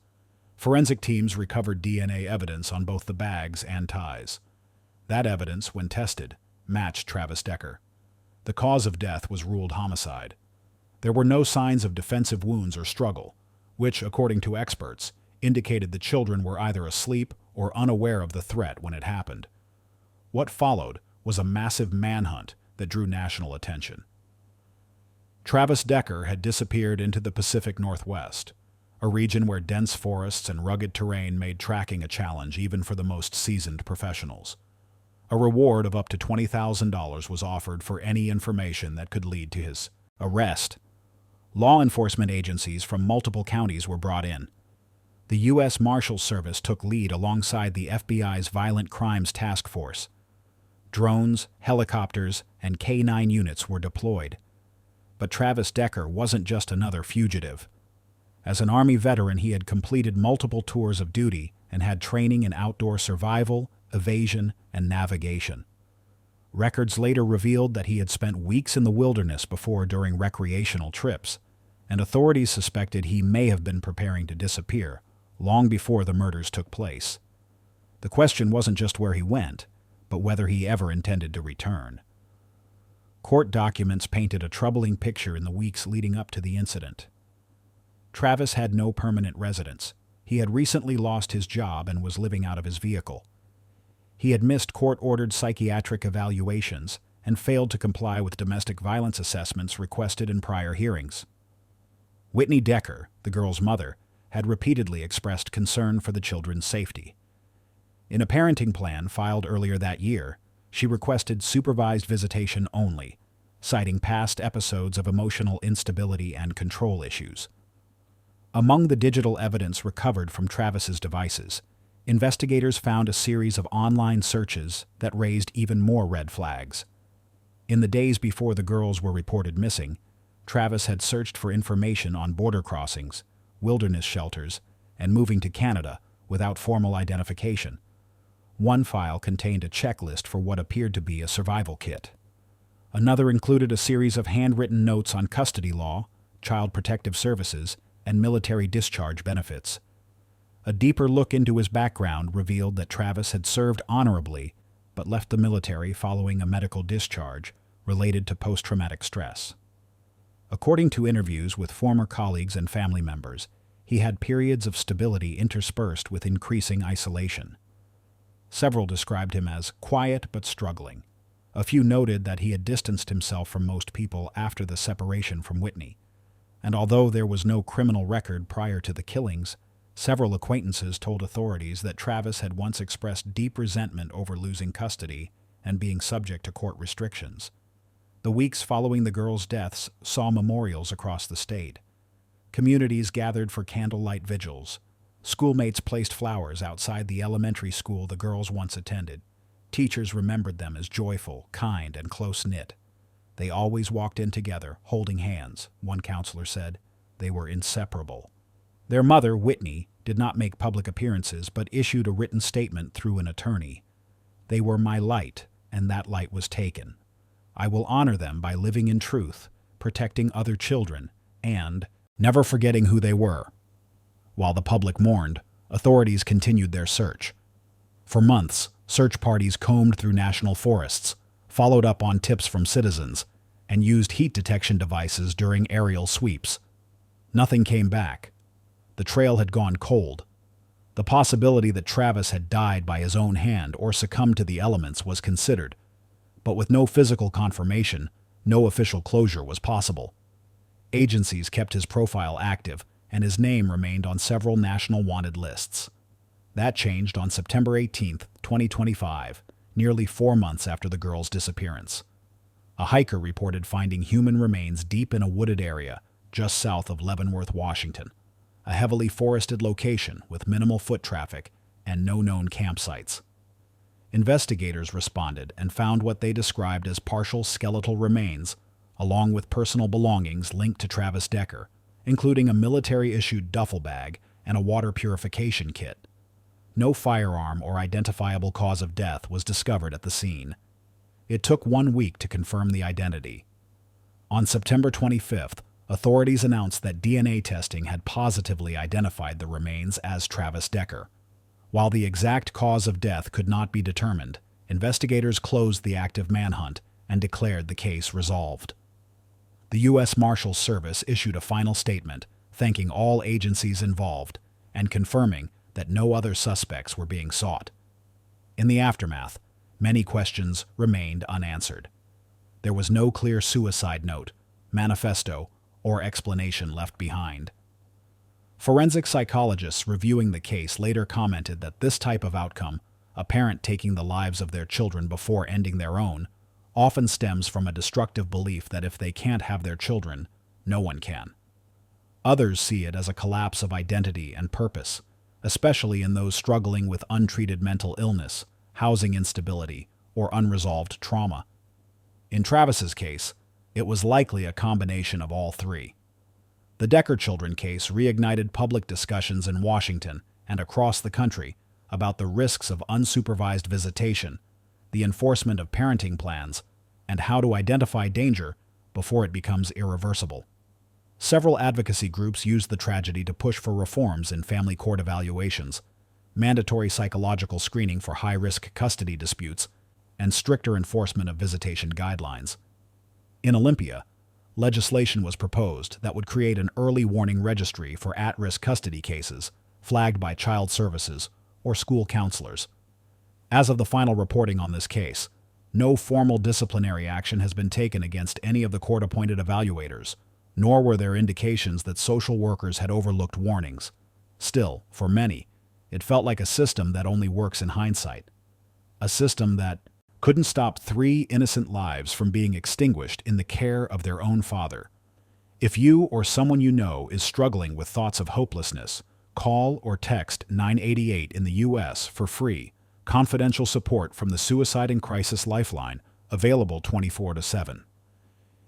Speaker 1: Forensic teams recovered DNA evidence on both the bags and ties. That evidence, when tested, matched Travis Decker. The cause of death was ruled homicide. There were no signs of defensive wounds or struggle, which, according to experts, indicated the children were either asleep or unaware of the threat when it happened. What followed was a massive manhunt that drew national attention. Travis Decker had disappeared into the Pacific Northwest, a region where dense forests and rugged terrain made tracking a challenge even for the most seasoned professionals. A reward of up to $20,000 was offered for any information that could lead to his arrest. Law enforcement agencies from multiple counties were brought in. The U.S. Marshals Service took lead alongside the FBI's Violent Crimes Task Force. Drones, helicopters, and K-9 units were deployed. But Travis Decker wasn't just another fugitive. As an Army veteran, he had completed multiple tours of duty and had training in outdoor survival, evasion, and navigation. Records later revealed that he had spent weeks in the wilderness before during recreational trips, and authorities suspected he may have been preparing to disappear long before the murders took place. The question wasn't just where he went, but whether he ever intended to return. Court documents painted a troubling picture in the weeks leading up to the incident. Travis had no permanent residence. He had recently lost his job and was living out of his vehicle. He had missed court-ordered psychiatric evaluations and failed to comply with domestic violence assessments requested in prior hearings. Whitney Decker, the girl's mother, had repeatedly expressed concern for the children's safety. In a parenting plan filed earlier that year, she requested supervised visitation only, citing past episodes of emotional instability and control issues. Among the digital evidence recovered from Travis's devices, investigators found a series of online searches that raised even more red flags. In the days before the girls were reported missing, Travis had searched for information on border crossings, wilderness shelters, and moving to Canada without formal identification. One file contained a checklist for what appeared to be a survival kit. Another included a series of handwritten notes on custody law, child protective services, and military discharge benefits. A deeper look into his background revealed that Travis had served honorably but left the military following a medical discharge related to post-traumatic stress. According to interviews with former colleagues and family members, he had periods of stability interspersed with increasing isolation. Several described him as quiet but struggling. A few noted that he had distanced himself from most people after the separation from Whitney. And although there was no criminal record prior to the killings, several acquaintances told authorities that Travis had once expressed deep resentment over losing custody and being subject to court restrictions. The weeks following the girls' deaths saw memorials across the state. Communities gathered for candlelight vigils. Schoolmates placed flowers outside the elementary school the girls once attended. Teachers remembered them as joyful, kind, and close-knit. They always walked in together, holding hands, one counselor said. They were inseparable. Their mother, Whitney, did not make public appearances but issued a written statement through an attorney. They were my light, and that light was taken. I will honor them by living in truth, protecting other children, and never forgetting who they were. While the public mourned, authorities continued their search. For months, search parties combed through national forests, followed up on tips from citizens, and used heat detection devices during aerial sweeps. Nothing came back. The trail had gone cold. The possibility that Travis had died by his own hand or succumbed to the elements was considered, but with no physical confirmation, no official closure was possible. Agencies kept his profile active, and his name remained on several national wanted lists. That changed on September 18, 2025, nearly 4 months after the girl's disappearance. A hiker reported finding human remains deep in a wooded area just south of Leavenworth, Washington, a heavily forested location with minimal foot traffic and no known campsites. Investigators responded and found what they described as partial skeletal remains, along with personal belongings linked to Travis Decker, including a military-issued duffel bag and a water purification kit. No firearm or identifiable cause of death was discovered at the scene. It took 1 week to confirm the identity. On September 25th, authorities announced that DNA testing had positively identified the remains as Travis Decker. While the exact cause of death could not be determined, investigators closed the active manhunt and declared the case resolved. The U.S. Marshals Service issued a final statement thanking all agencies involved and confirming that no other suspects were being sought. In the aftermath, many questions remained unanswered. There was no clear suicide note, manifesto, or explanation left behind. Forensic psychologists reviewing the case later commented that this type of outcome, a parent taking the lives of their children before ending their own, often stems from a destructive belief that if they can't have their children, no one can. Others see it as a collapse of identity and purpose, especially in those struggling with untreated mental illness, housing instability, or unresolved trauma. In Travis's case, it was likely a combination of all three. The Decker children case reignited public discussions in Washington and across the country about the risks of unsupervised visitation, the enforcement of parenting plans, and how to identify danger before it becomes irreversible. Several advocacy groups used the tragedy to push for reforms in family court evaluations, mandatory psychological screening for high-risk custody disputes, and stricter enforcement of visitation guidelines. In Olympia, legislation was proposed that would create an early warning registry for at-risk custody cases flagged by child services or school counselors. As of the final reporting on this case, no formal disciplinary action has been taken against any of the court-appointed evaluators, nor were there indications that social workers had overlooked warnings. Still, for many, it felt like a system that only works in hindsight. A system that couldn't stop 3 innocent lives from being extinguished in the care of their own father. If you or someone you know is struggling with thoughts of hopelessness, call or text 988 in the U.S. for free, confidential support from the Suicide and Crisis Lifeline, available 24/7.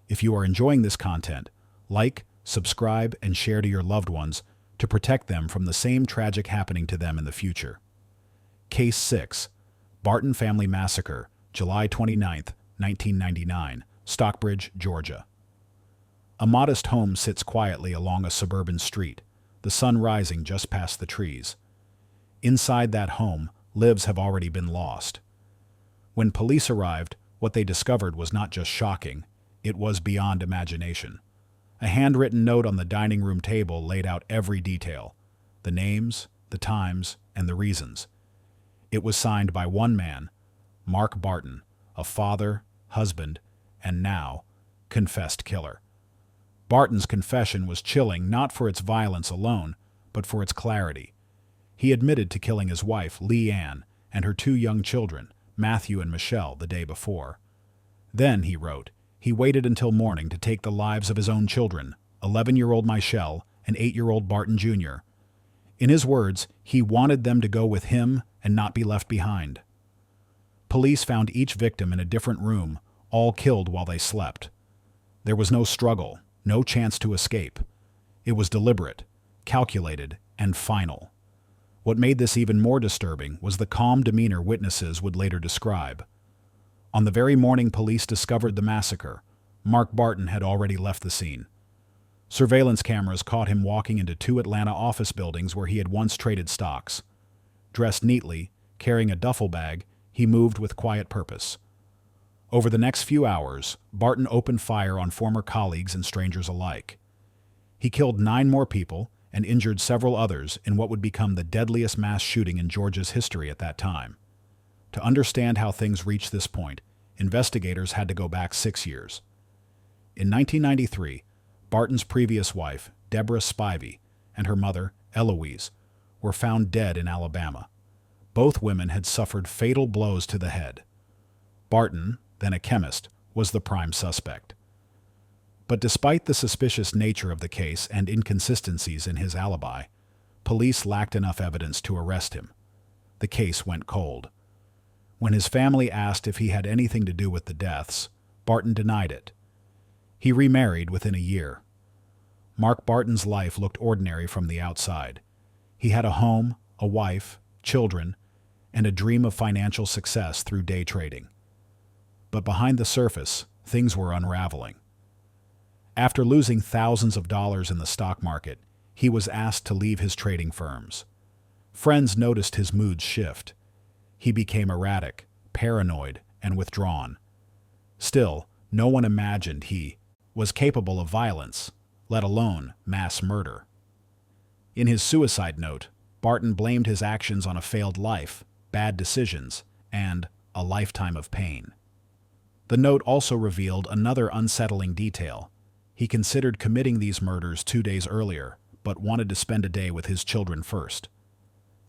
Speaker 1: If you are enjoying this content, like, subscribe, and share to your loved ones to protect them from the same tragic happening to them in the future. Case 6, Barton Family Massacre, July 29, 1999, Stockbridge, Georgia. A modest home sits quietly along a suburban street, the sun rising just past the trees. Inside that home, lives have already been lost. When police arrived, what they discovered was not just shocking, it was beyond imagination. A handwritten note on the dining room table laid out every detail: the names, the times, and the reasons. It was signed by one man, Mark Barton, a father, husband, and now, confessed killer. Barton's confession was chilling not for its violence alone, but for its clarity. He admitted to killing his wife, Leigh Ann, and her 2 young children, Matthew and Michelle, the day before. Then, he wrote, he waited until morning to take the lives of his own children, 11-year-old Michelle and 8-year-old Barton Jr. In his words, he wanted them to go with him and not be left behind. Police found each victim in a different room, all killed while they slept. There was no struggle, no chance to escape. It was deliberate, calculated, and final. What made this even more disturbing was the calm demeanor witnesses would later describe. On the very morning police discovered the massacre, Mark Barton had already left the scene. Surveillance cameras caught him walking into 2 Atlanta office buildings where he had once traded stocks. Dressed neatly, carrying a duffel bag, he moved with quiet purpose. Over the next few hours, Barton opened fire on former colleagues and strangers alike. He killed 9 more people and injured several others in what would become the deadliest mass shooting in Georgia's history at that time. To understand how things reached this point, investigators had to go back 6 years. In 1993, Barton's previous wife, Deborah Spivey, and her mother, Eloise, were found dead in Alabama. Both women had suffered fatal blows to the head. Barton, then a chemist, was the prime suspect. But despite the suspicious nature of the case and inconsistencies in his alibi, police lacked enough evidence to arrest him. The case went cold. When his family asked if he had anything to do with the deaths, Barton denied it. He remarried within a year. Mark Barton's life looked ordinary from the outside. He had a home, a wife, children, and a dream of financial success through day trading. But behind the surface, things were unraveling. After losing thousands of dollars in the stock market, he was asked to leave his trading firms. Friends noticed his moods shift. He became erratic, paranoid, and withdrawn. Still, no one imagined he was capable of violence, let alone mass murder. In his suicide note, Barton blamed his actions on a failed life, bad decisions, and a lifetime of pain. The note also revealed another unsettling detail. He considered committing these murders 2 days earlier, but wanted to spend a day with his children first.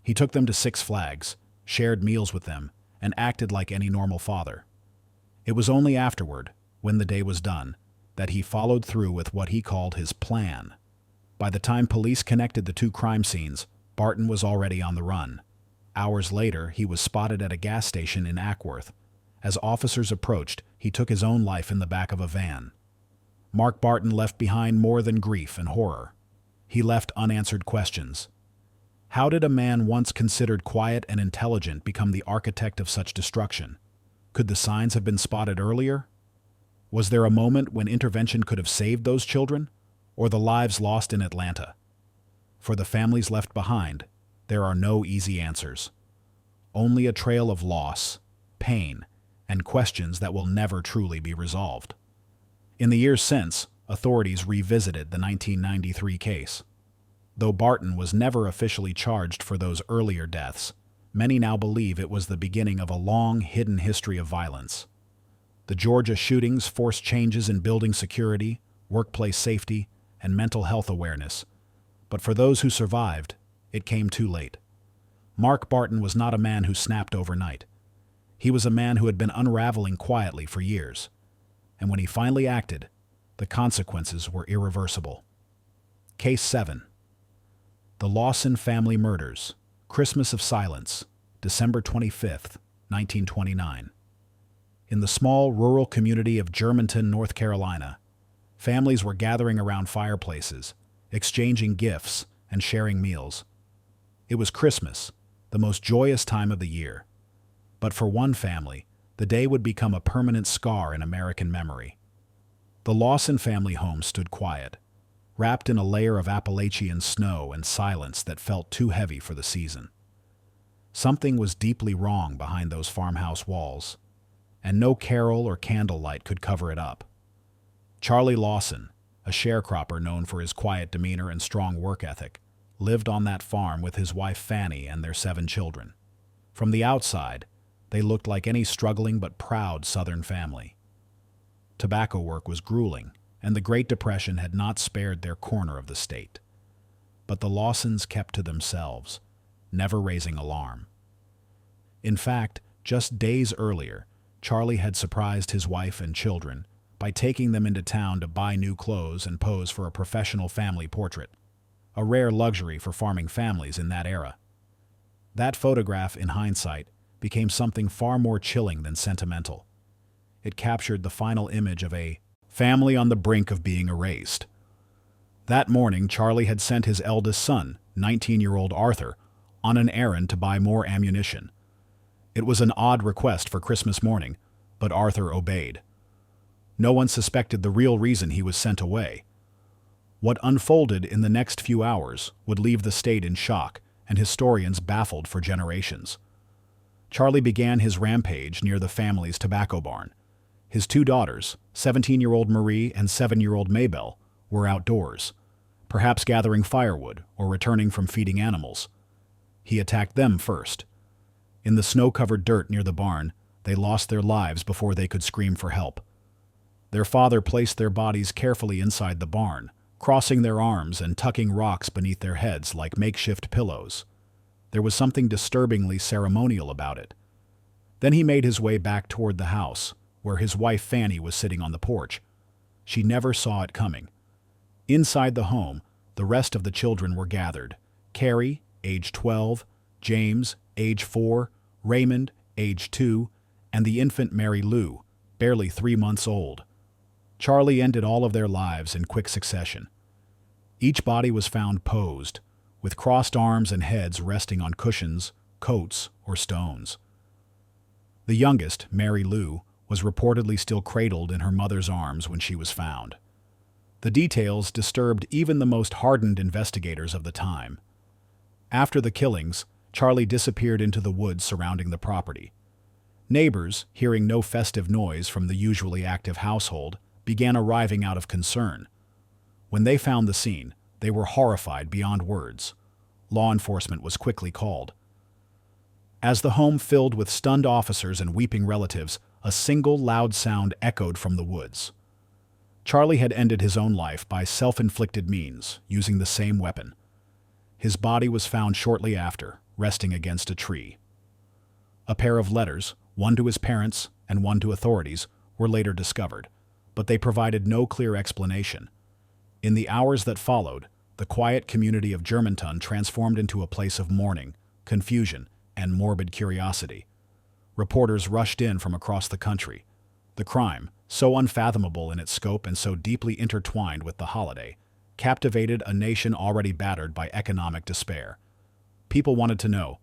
Speaker 1: He took them to Six Flags, shared meals with them, and acted like any normal father. It was only afterward, when the day was done, that he followed through with what he called his plan. By the time police connected the 2 crime scenes, Barton was already on the run. Hours later, he was spotted at a gas station in Ackworth. As officers approached, he took his own life in the back of a van. Mark Barton left behind more than grief and horror. He left unanswered questions. How did a man once considered quiet and intelligent become the architect of such destruction? Could the signs have been spotted earlier? Was there a moment when intervention could have saved those children, or the lives lost in Atlanta? For the families left behind, there are no easy answers. Only a trail of loss, pain, and questions that will never truly be resolved. In the years since, authorities revisited the 1993 case. Though Barton was never officially charged for those earlier deaths, many now believe it was the beginning of a long, hidden history of violence. The Georgia shootings forced changes in building security, workplace safety, and mental health awareness. But for those who survived, it came too late. Mark Barton was not a man who snapped overnight. He was a man who had been unraveling quietly for years. And when he finally acted, the consequences were irreversible. Case 7. The Lawson Family Murders, Christmas of Silence, December 25, 1929. In the small rural community of Germantown, North Carolina, families were gathering around fireplaces, exchanging gifts, and sharing meals. It was Christmas, the most joyous time of the year. But for one family, the day would become a permanent scar in American memory. The Lawson family home stood quiet, wrapped in a layer of Appalachian snow and silence that felt too heavy for the season. Something was deeply wrong behind those farmhouse walls, and no carol or candlelight could cover it up. Charlie Lawson, a sharecropper known for his quiet demeanor and strong work ethic, lived on that farm with his wife Fanny and their 7 children. From the outside, they looked like any struggling but proud Southern family. Tobacco work was grueling, and the Great Depression had not spared their corner of the state. But the Lawsons kept to themselves, never raising alarm. In fact, just days earlier, Charlie had surprised his wife and children by taking them into town to buy new clothes and pose for a professional family portrait, a rare luxury for farming families in that era. That photograph, in hindsight, became something far more chilling than sentimental. It captured the final image of a family on the brink of being erased. That morning, Charlie had sent his eldest son, 19-year-old Arthur, on an errand to buy more ammunition. It was an odd request for Christmas morning, but Arthur obeyed. No one suspected the real reason he was sent away. What unfolded in the next few hours would leave the state in shock and historians baffled for generations. Charlie began his rampage near the family's tobacco barn. His 2 daughters, 17-year-old Marie and 7-year-old Maybelle, were outdoors, perhaps gathering firewood or returning from feeding animals. He attacked them first. In the snow-covered dirt near the barn, they lost their lives before they could scream for help. Their father placed their bodies carefully inside the barn, crossing their arms and tucking rocks beneath their heads like makeshift pillows. There was something disturbingly ceremonial about it. Then he made his way back toward the house, where his wife Fanny was sitting on the porch. She never saw it coming. Inside the home, the rest of the children were gathered. Carrie, age 12, James, age 4, Raymond, age 2, and the infant Mary Lou, barely 3 months old. Charlie ended all of their lives in quick succession. Each body was found posed, with crossed arms and heads resting on cushions, coats, or stones. The youngest, Mary Lou, was reportedly still cradled in her mother's arms when she was found. The details disturbed even the most hardened investigators of the time. After the killings, Charlie disappeared into the woods surrounding the property. Neighbors, hearing no festive noise from the usually active household, began arriving out of concern. When they found the scene, they were horrified beyond words. Law enforcement was quickly called. As the home filled with stunned officers and weeping relatives, a single loud sound echoed from the woods. Charlie had ended his own life by self-inflicted means, using the same weapon. His body was found shortly after, resting against a tree. A pair of letters, one to his parents and one to authorities, were later discovered, but they provided no clear explanation. In the hours that followed, the quiet community of Germantown transformed into a place of mourning, confusion, and morbid curiosity. Reporters rushed in from across the country. The crime, so unfathomable in its scope and so deeply intertwined with the holiday, captivated a nation already battered by economic despair. People wanted to know,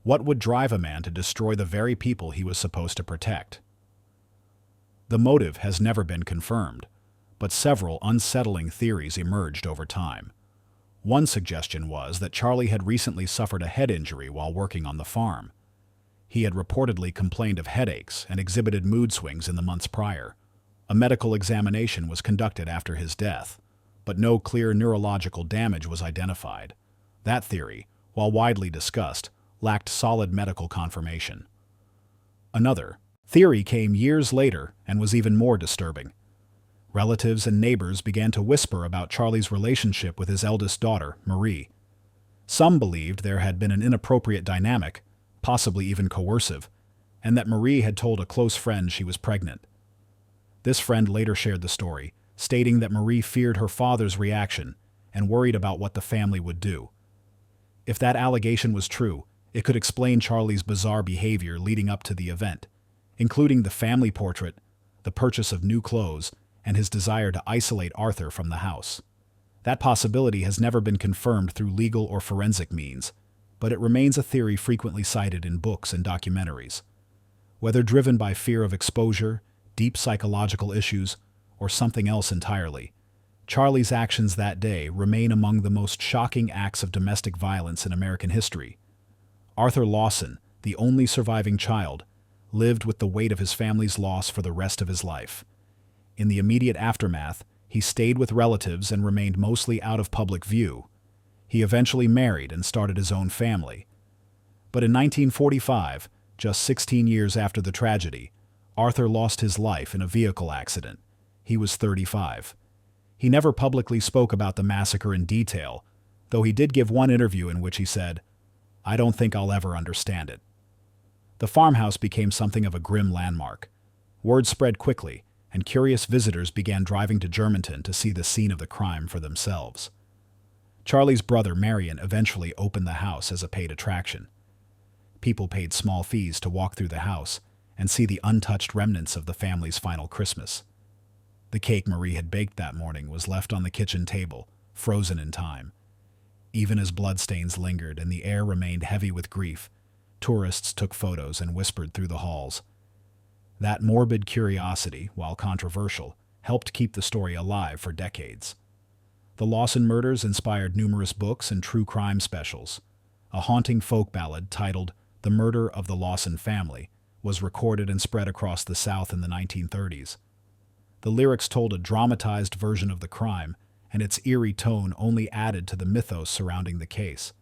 Speaker 1: what would drive a man to destroy the very people he was supposed to protect? The motive has never been confirmed, but several unsettling theories emerged over time. One suggestion was that Charlie had recently suffered a head injury while working on the farm. He had reportedly complained of headaches and exhibited mood swings in the months prior. A medical examination was conducted after his death, but no clear neurological damage was identified. That theory, while widely discussed, lacked solid medical confirmation. Another theory came years later and was even more disturbing. Relatives and neighbors began to whisper about Charlie's relationship with his eldest daughter, Marie. Some believed there had been an inappropriate dynamic, possibly even coercive, and that Marie had told a close friend she was pregnant. This friend later shared the story, stating that Marie feared her father's reaction and worried about what the family would do. If that allegation was true, it could explain Charlie's bizarre behavior leading up to the event, including the family portrait, the purchase of new clothes, and his desire to isolate Arthur from the house. That possibility has never been confirmed through legal or forensic means, but it remains a theory frequently cited in books and documentaries. Whether driven by fear of exposure, deep psychological issues, or something else entirely, Charlie's actions that day remain among the most shocking acts of domestic violence in American history. Arthur Lawson, the only surviving child, lived with the weight of his family's loss for the rest of his life. In the immediate aftermath, he stayed with relatives and remained mostly out of public view. He eventually married and started his own family. But in 1945, just 16 years after the tragedy, Arthur lost his life in a vehicle accident. He was 35. He never publicly spoke about the massacre in detail, though he did give one interview in which he said, "I don't think I'll ever understand it." The farmhouse became something of a grim landmark. Word spread quickly, and curious visitors began driving to Germantown to see the scene of the crime for themselves. Charlie's brother Marion eventually opened the house as a paid attraction. People paid small fees to walk through the house and see the untouched remnants of the family's final Christmas. The cake Marie had baked that morning was left on the kitchen table, frozen in time. Even as bloodstains lingered and the air remained heavy with grief, tourists took photos and whispered through the halls. That morbid curiosity, while controversial, helped keep the story alive for decades. The Lawson murders inspired numerous books and true crime specials. A haunting folk ballad titled "The Murder of the Lawson Family" was recorded and spread across the South in the 1930s. The lyrics told a dramatized version of the crime, and its eerie tone only added to the mythos surrounding the case.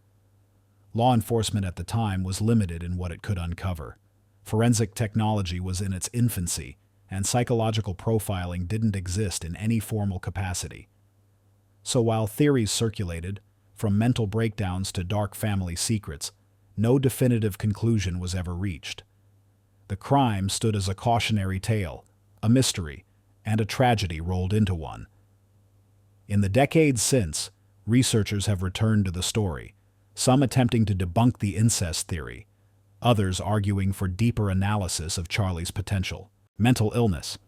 Speaker 1: Law enforcement at the time was limited in what it could uncover. Forensic technology was in its infancy, and psychological profiling didn't exist in any formal capacity. So while theories circulated, from mental breakdowns to dark family secrets, no definitive conclusion was ever reached. The crime stood as a cautionary tale, a mystery, and a tragedy rolled into one. In the decades since, researchers have returned to the story, some attempting to debunk the incest theory, others arguing for deeper analysis of Charlie's potential mental illness.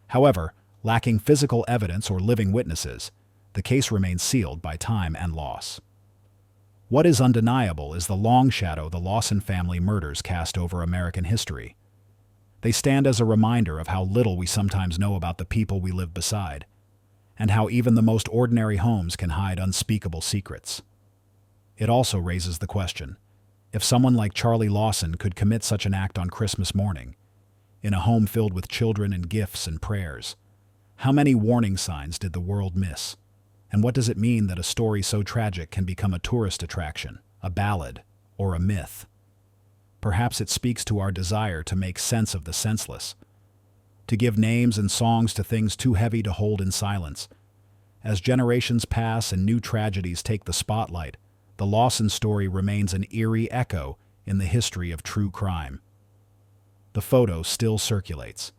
Speaker 1: However, lacking physical evidence or living witnesses, the case remains sealed by time and loss. What is undeniable is the long shadow the Lawson family murders cast over American history. They stand as a reminder of how little we sometimes know about the people we live beside, and how even the most ordinary homes can hide unspeakable secrets. It also raises the question, if someone like Charlie Lawson could commit such an act on Christmas morning, in a home filled with children and gifts and prayers, how many warning signs did the world miss? And what does it mean that a story so tragic can become a tourist attraction, a ballad, or a myth? Perhaps it speaks to our desire to make sense of the senseless, to give names and songs to things too heavy to hold in silence. As generations pass and new tragedies take the spotlight, the Lawson story remains an eerie echo in the history of true crime. The photo still circulates,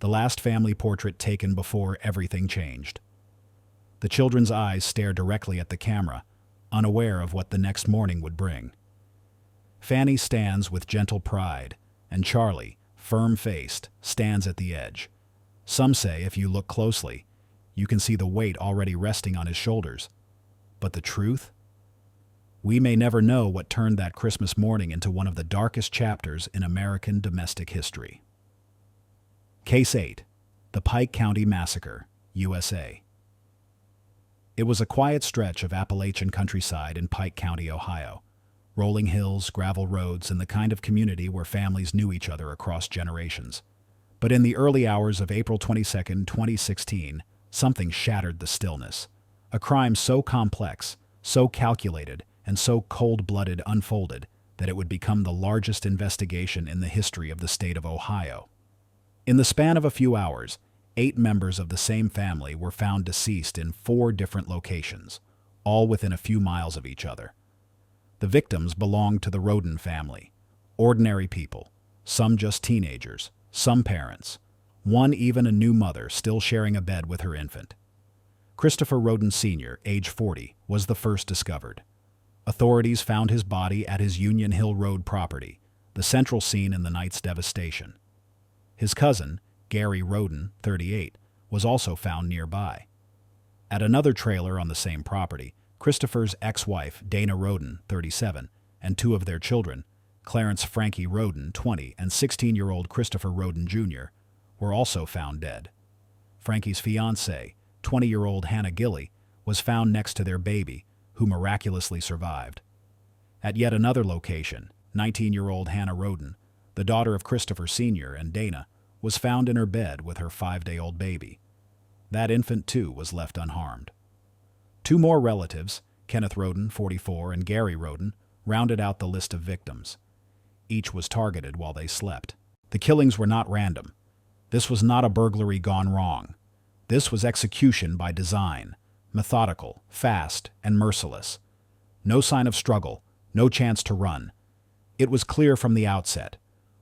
Speaker 1: the last family portrait taken before everything changed. The children's eyes stare directly at the camera, unaware of what the next morning would bring. Fanny stands with gentle pride, and Charlie, firm-faced, stands at the edge. Some say if you look closely, you can see the weight already resting on his shoulders. But the truth? We may never know what turned that Christmas morning into one of the darkest chapters in American domestic history. Case 8. The Pike County Massacre, USA. It was a quiet stretch of Appalachian countryside in Pike County, Ohio. Rolling hills, gravel roads, and the kind of community where families knew each other across generations. But in the early hours of April 22, 2016, something shattered the stillness. A crime so complex, so calculated, and so cold-blooded unfolded that it would become the largest investigation in the history of the state of Ohio. In the span of a few hours, 8 members of the same family were found deceased in 4 different locations, all within a few miles of each other. The victims belonged to the Roden family, ordinary people, some just teenagers, some parents, one even a new mother still sharing a bed with her infant. Christopher Roden Sr., age 40, was the first discovered. Authorities found his body at his Union Hill Road property, the central scene in the night's devastation. His cousin, Gary Roden, 38, was also found nearby. At another trailer on the same property, Christopher's ex-wife, Dana Roden, 37, and 2 of their children, Clarence Frankie Roden, 20, and 16-year-old Christopher Roden Jr., were also found dead. Frankie's fiancée, 20-year-old Hannah Gilley, was found next to their baby, who miraculously survived. At yet another location, 19-year-old Hannah Roden, the daughter of Christopher Sr. and Dana, was found in her bed with her 5-day-old baby. That infant, too, was left unharmed. 2 more relatives, Kenneth Roden, 44, and Gary Roden, rounded out the list of victims. Each was targeted while they slept. The killings were not random. This was not a burglary gone wrong. This was execution by design, methodical, fast, and merciless. No sign of struggle, no chance to run. It was clear from the outset.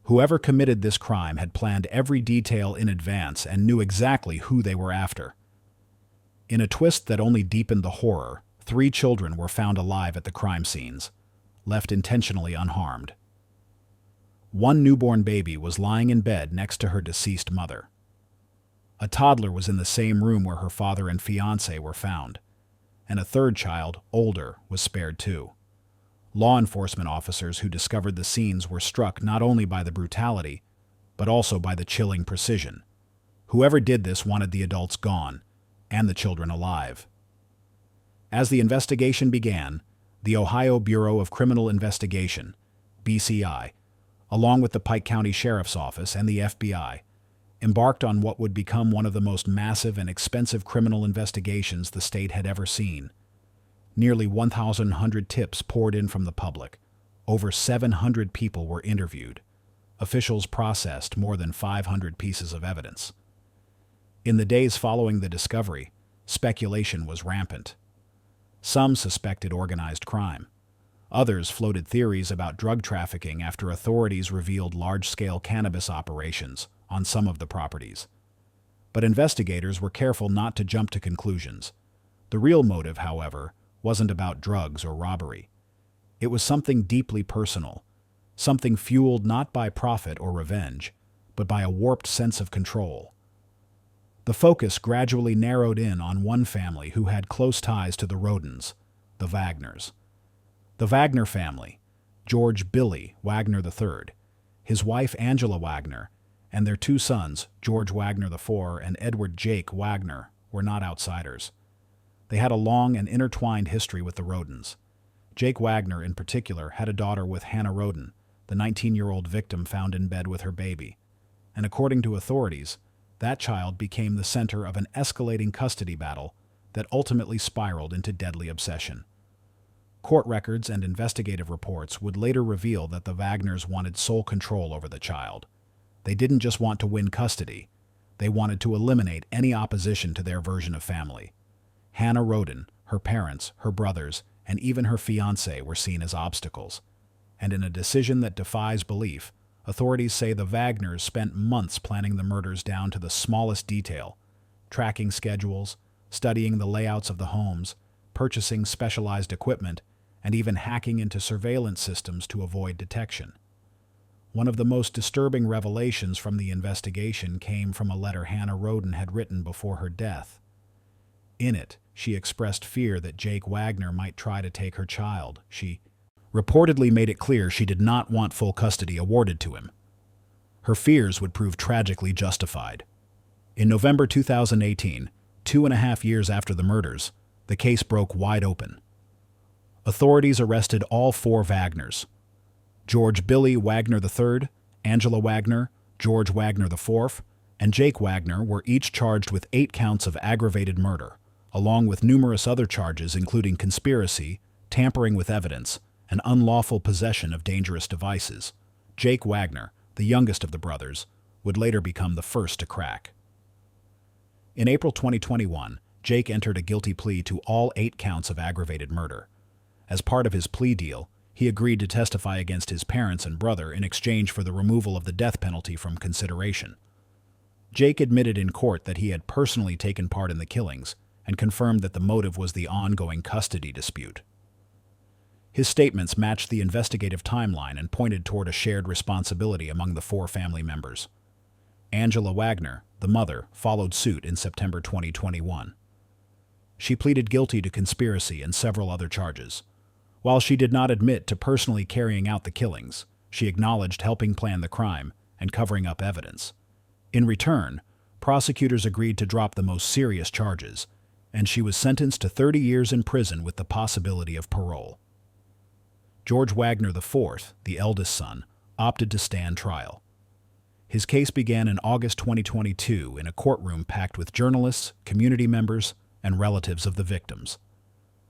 Speaker 1: Whoever committed this crime had planned every detail in advance and knew exactly who they were after. In a twist that only deepened the horror, 3 children were found alive at the crime scenes, left intentionally unharmed. One newborn baby was lying in bed next to her deceased mother. A toddler was in the same room where her father and fiancé were found, and a 3rd child, older, was spared too. Law enforcement officers who discovered the scenes were struck not only by the brutality, but also by the chilling precision. Whoever did this wanted the adults gone, and the children alive. As the investigation began, the Ohio Bureau of Criminal Investigation, BCI, along with the Pike County Sheriff's Office and the FBI, embarked on what would become one of the most massive and expensive criminal investigations the state had ever seen. Nearly 1,100 tips poured in from the public. Over 700 people were interviewed. Officials processed more than 500 pieces of evidence. In the days following the discovery, speculation was rampant. Some suspected organized crime. Others floated theories about drug trafficking after authorities revealed large-scale cannabis operations on some of the properties. But investigators were careful not to jump to conclusions. The real motive, however, wasn't about drugs or robbery. It was something deeply personal, something fueled not by profit or revenge, but by a warped sense of control. The focus gradually narrowed in on one family who had close ties to the Rodens, the Wagners. The Wagner family, George Billy Wagner III, his wife Angela Wagner, and their 2 sons, George Wagner IV and Edward Jake Wagner, were not outsiders. They had a long and intertwined history with the Rodens. Jake Wagner, in particular, had a daughter with Hannah Roden, the 19-year-old victim found in bed with her baby. And according to authorities, that child became the center of an escalating custody battle that ultimately spiraled into deadly obsession. Court records and investigative reports would later reveal that the Wagners wanted sole control over the child. They didn't just want to win custody. They wanted to eliminate any opposition to their version of family. Hannah Roden, her parents, her brothers, and even her fiancé were seen as obstacles. And in a decision that defies belief, authorities say the Wagners spent months planning the murders down to the smallest detail, tracking schedules, studying the layouts of the homes, purchasing specialized equipment, and even hacking into surveillance systems to avoid detection. One of the most disturbing revelations from the investigation came from a letter Hannah Roden had written before her death. In it, she expressed fear that Jake Wagner might try to take her child. She reportedly made it clear she did not want full custody awarded to him. Her fears would prove tragically justified. In November 2018, 2.5 years after the murders, the case broke wide open. Authorities arrested all 4 Wagners. George Billy Wagner III, Angela Wagner, George Wagner IV, and Jake Wagner were each charged with 8 counts of aggravated murder, along with numerous other charges including conspiracy, tampering with evidence, and unlawful possession of dangerous devices. Jake Wagner, the youngest of the brothers, would later become the first to crack. In April 2021, Jake entered a guilty plea to all 8 counts of aggravated murder. As part of his plea deal, he agreed to testify against his parents and brother in exchange for the removal of the death penalty from consideration. Jake admitted in court that he had personally taken part in the killings and confirmed that the motive was the ongoing custody dispute. His statements matched the investigative timeline and pointed toward a shared responsibility among the 4 family members. Angela Wagner, the mother, followed suit in September 2021. She pleaded guilty to conspiracy and several other charges. While she did not admit to personally carrying out the killings, she acknowledged helping plan the crime and covering up evidence. In return, prosecutors agreed to drop the most serious charges, and she was sentenced to 30 years in prison with the possibility of parole. George Wagner IV, the eldest son, opted to stand trial. His case began in August 2022 in a courtroom packed with journalists, community members, and relatives of the victims.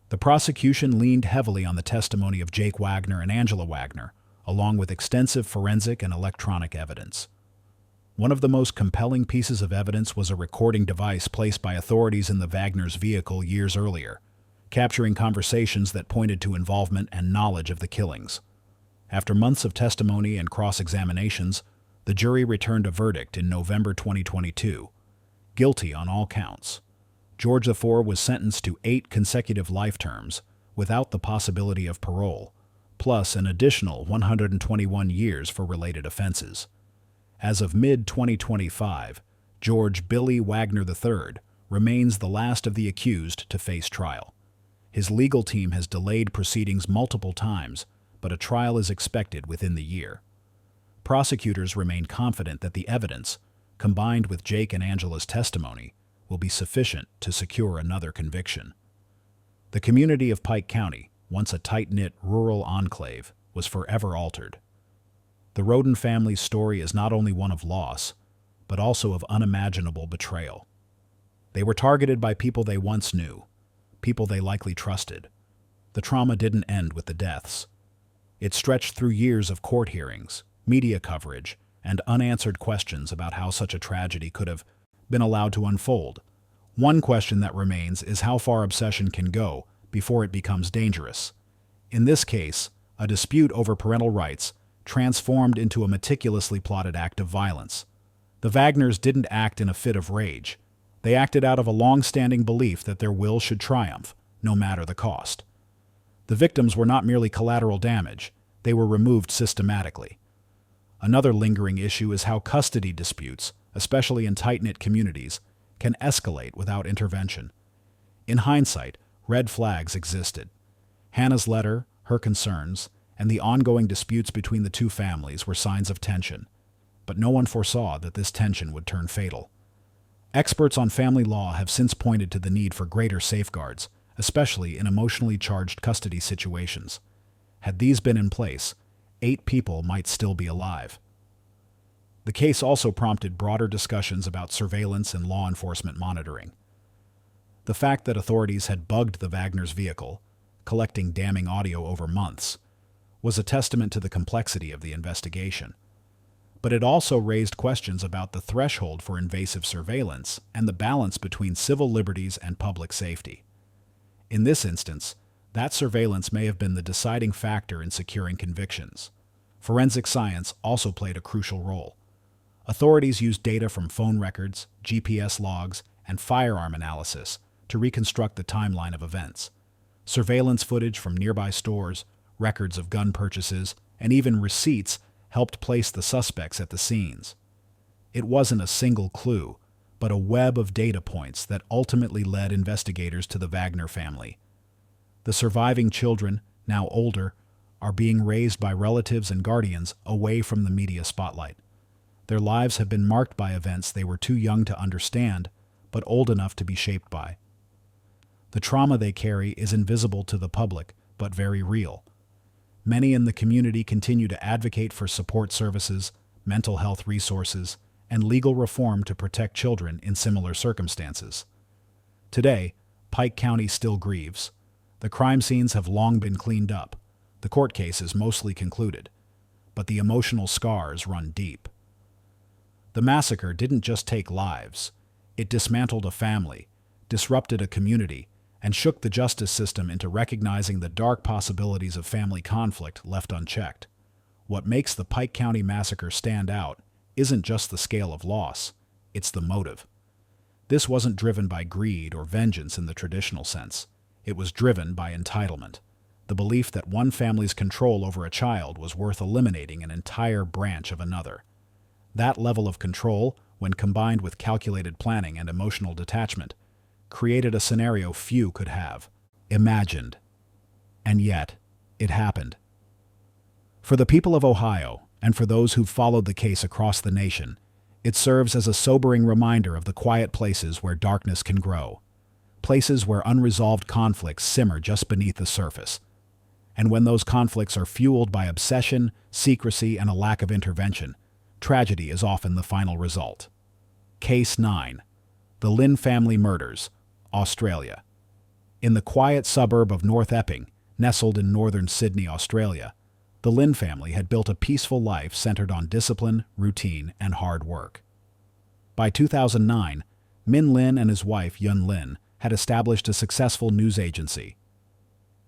Speaker 1: The prosecution leaned heavily on the testimony of Jake Wagner and Angela Wagner, along with extensive forensic and electronic evidence. One of the most compelling pieces of evidence was a recording device placed by authorities in the Wagners' vehicle years earlier, capturing conversations that pointed to involvement and knowledge of the killings. After months of testimony and cross-examinations, the jury returned a verdict in November 2022, guilty on all counts. George IV was sentenced to 8 consecutive life terms, without the possibility of parole, plus an additional 121 years for related offenses. As of mid-2025, George Billy Wagner III remains the last of the accused to face trial. His legal team has delayed proceedings multiple times, but a trial is expected within the year. Prosecutors remain confident that the evidence, combined with Jake and Angela's testimony, will be sufficient to secure another conviction. The community of Pike County, once a tight-knit rural enclave, was forever altered. The Roden family's story is not only one of loss, but also of unimaginable betrayal. They were targeted by people they once knew, people they likely trusted. The trauma didn't end with the deaths. It stretched through years of court hearings, media coverage, and unanswered questions about how such a tragedy could have been allowed to unfold. One question that remains is how far obsession can go before it becomes dangerous. In this case, a dispute over parental rights transformed into a meticulously plotted act of violence. The Wagners didn't act in a fit of rage. They acted out of a long-standing belief that their will should triumph, no matter the cost. The victims were not merely collateral damage, they were removed systematically. Another lingering issue is how custody disputes, especially in tight-knit communities, can escalate without intervention. In hindsight, red flags existed. Hannah's letter, her concerns, and the ongoing disputes between the 2 families were signs of tension, but no one foresaw that this tension would turn fatal. Experts on family law have since pointed to the need for greater safeguards, especially in emotionally charged custody situations. Had these been in place, 8 people might still be alive. The case also prompted broader discussions about surveillance and law enforcement monitoring. The fact that authorities had bugged the Wagners' vehicle, collecting damning audio over months, was a testament to the complexity of the investigation. But it also raised questions about the threshold for invasive surveillance and the balance between civil liberties and public safety. In this instance, that surveillance may have been the deciding factor in securing convictions. Forensic science also played a crucial role. Authorities used data from phone records, GPS logs, and firearm analysis to reconstruct the timeline of events. Surveillance footage from nearby stores, records of gun purchases, and even receipts helped place the suspects at the scenes. It wasn't a single clue, but a web of data points that ultimately led investigators to the Wagner family. The surviving children, now older, are being raised by relatives and guardians away from the media spotlight. Their lives have been marked by events they were too young to understand, but old enough to be shaped by. The trauma they carry is invisible to the public, but very real. Many in the community continue to advocate for support services, mental health resources, and legal reform to protect children in similar circumstances. Today, Pike County still grieves. The crime scenes have long been cleaned up. The court case is mostly concluded, but the emotional scars run deep. The massacre didn't just take lives. It dismantled a family, disrupted a community, and shook the justice system into recognizing the dark possibilities of family conflict left unchecked. What makes the Pike County massacre stand out isn't just the scale of loss, it's the motive. This wasn't driven by greed or vengeance in the traditional sense. It was driven by entitlement, the belief that one family's control over a child was worth eliminating an entire branch of another. That level of control, when combined with calculated planning and emotional detachment, created a scenario few could have imagined. And yet, it happened. For the people of Ohio, and for those who've followed the case across the nation, it serves as a sobering reminder of the quiet places where darkness can grow, places where unresolved conflicts simmer just beneath the surface. And when those conflicts are fueled by obsession, secrecy, and a lack of intervention, tragedy is often the final result. Case 9. The Lynn Family Murders, Australia. In the quiet suburb of North Epping, nestled in northern Sydney, Australia, the Lynn family had built a peaceful life centered on discipline, routine, and hard work. By 2009, Min Lin and his wife Yun Lin had established a successful news agency.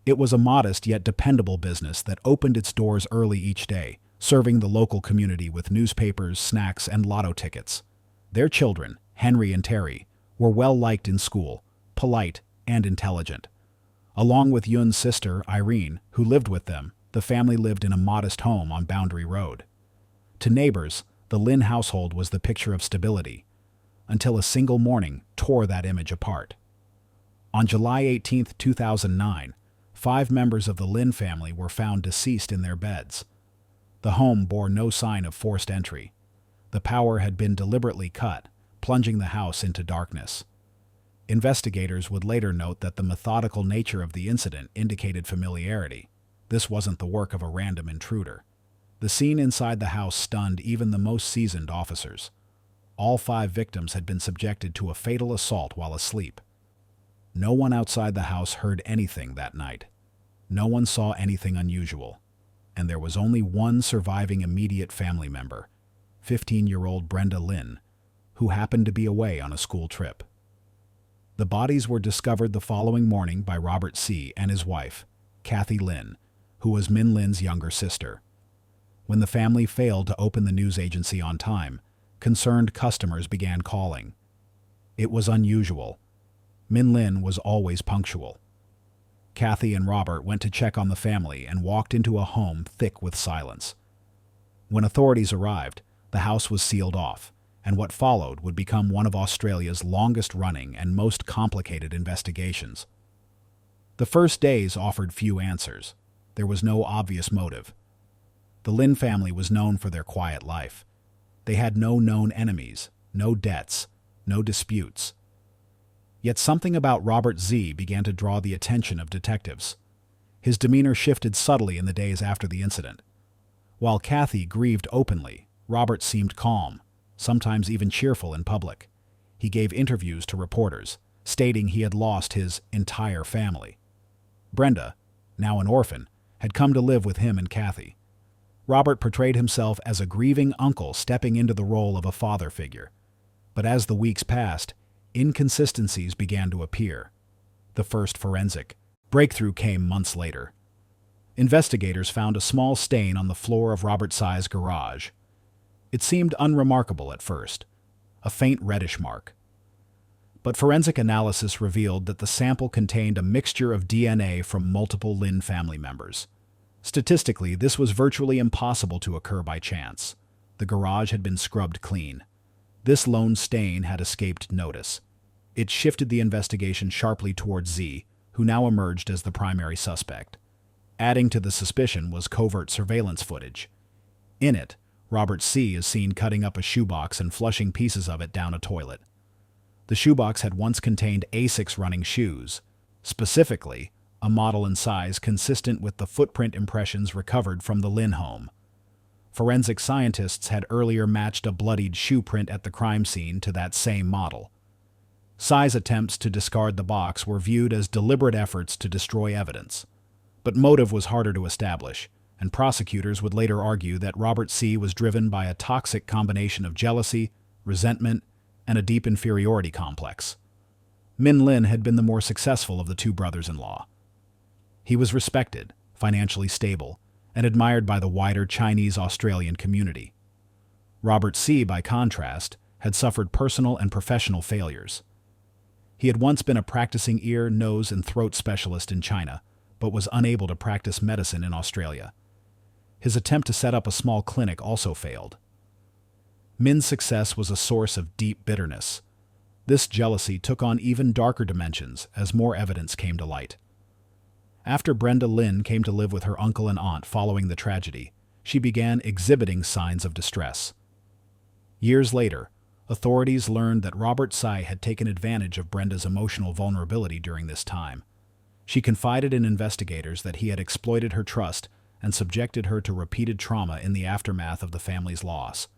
Speaker 1: It was a modest yet dependable business that opened its doors early each day, serving the local community with newspapers, snacks, and lotto tickets. Their children, Henry and Terry, were well liked in school, polite, and intelligent. Along with Yun's sister, Irene, who lived with them, the family lived in a modest home on Boundary Road. To neighbors, the Lynn household was the picture of stability, until a single morning tore that image apart. On July 18, 2009, 5 members of the Lynn family were found deceased in their beds. The home bore no sign of forced entry. The power had been deliberately cut, plunging the house into darkness. Investigators would later note that the methodical nature of the incident indicated familiarity. This wasn't the work of a random intruder. The scene inside the house stunned even the most seasoned officers. All 5 victims had been subjected to a fatal assault while asleep. No one outside the house heard anything that night. No one saw anything unusual. And there was only one surviving immediate family member, 15-year-old Brenda Lynn, who happened to be away on a school trip. The bodies were discovered the following morning by Robert C. and his wife, Kathy Lynn, who was Min Lin's younger sister. When the family failed to open the news agency on time, concerned customers began calling. It was unusual. Min Lin was always punctual. Kathy and Robert went to check on the family and walked into a home thick with silence. When authorities arrived, the house was sealed off, and what followed would become one of Australia's longest-running and most complicated investigations. The first days offered few answers. There was no obvious motive. The Lynn family was known for their quiet life. They had no known enemies, no debts, no disputes. Yet something about Robert Z. began to draw the attention of detectives. His demeanor shifted subtly in the days after the incident. While Kathy grieved openly, Robert seemed calm, sometimes even cheerful in public. He gave interviews to reporters, stating he had lost his entire family. Brenda, now an orphan, had come to live with him and Kathy. Robert portrayed himself as a grieving uncle stepping into the role of a father figure. But as the weeks passed, inconsistencies began to appear. The first forensic breakthrough came months later. Investigators found a small stain on the floor of Robert Si's garage. It seemed unremarkable at first, a faint reddish mark. But forensic analysis revealed that the sample contained a mixture of DNA from multiple Lin family members. Statistically, this was virtually impossible to occur by chance. The garage had been scrubbed clean. This lone stain had escaped notice. It shifted the investigation sharply towards Z, who now emerged as the primary suspect. Adding to the suspicion was covert surveillance footage. In it, Robert C. is seen cutting up a shoebox and flushing pieces of it down a toilet. The shoebox had once contained Asics running shoes, specifically a model and size consistent with the footprint impressions recovered from the Lin home. Forensic scientists had earlier matched a bloodied shoe print at the crime scene to that same model. Si's attempts to discard the box were viewed as deliberate efforts to destroy evidence. But motive was harder to establish, and prosecutors would later argue that Robert C. was driven by a toxic combination of jealousy, resentment, and a deep inferiority complex. Min Lin had been the more successful of the two brothers-in-law. He was respected, financially stable, and admired by the wider Chinese-Australian community. Robert C., by contrast, had suffered personal and professional failures. He had once been a practicing ear, nose, and throat specialist in China, but was unable to practice medicine in Australia. His attempt to set up a small clinic also failed. Min's success was a source of deep bitterness. This jealousy took on even darker dimensions as more evidence came to light. After Brenda Lin came to live with her uncle and aunt following the tragedy, she began exhibiting signs of distress. Years later, authorities learned that Robert Tsai had taken advantage of Brenda's emotional vulnerability during this time. She confided in investigators that he had exploited her trust and subjected her to repeated trauma in the aftermath of the family's loss.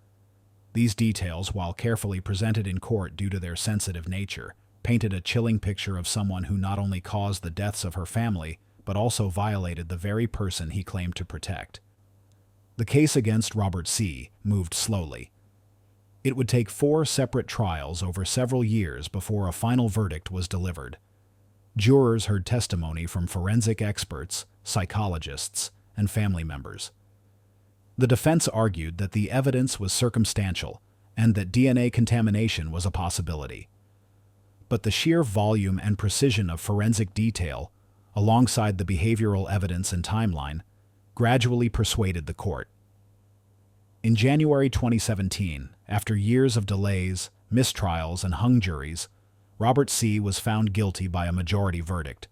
Speaker 1: These details, while carefully presented in court due to their sensitive nature, painted a chilling picture of someone who not only caused the deaths of her family, but also violated the very person he claimed to protect. The case against Robert C. moved slowly. It would take 4 separate trials over several years before a final verdict was delivered. Jurors heard testimony from forensic experts, psychologists, and family members. The defense argued that the evidence was circumstantial and that DNA contamination was a possibility. But the sheer volume and precision of forensic detail, alongside the behavioral evidence and timeline, gradually persuaded the court. In January 2017, after years of delays, mistrials, and hung juries, Robert C. was found guilty by a majority verdict.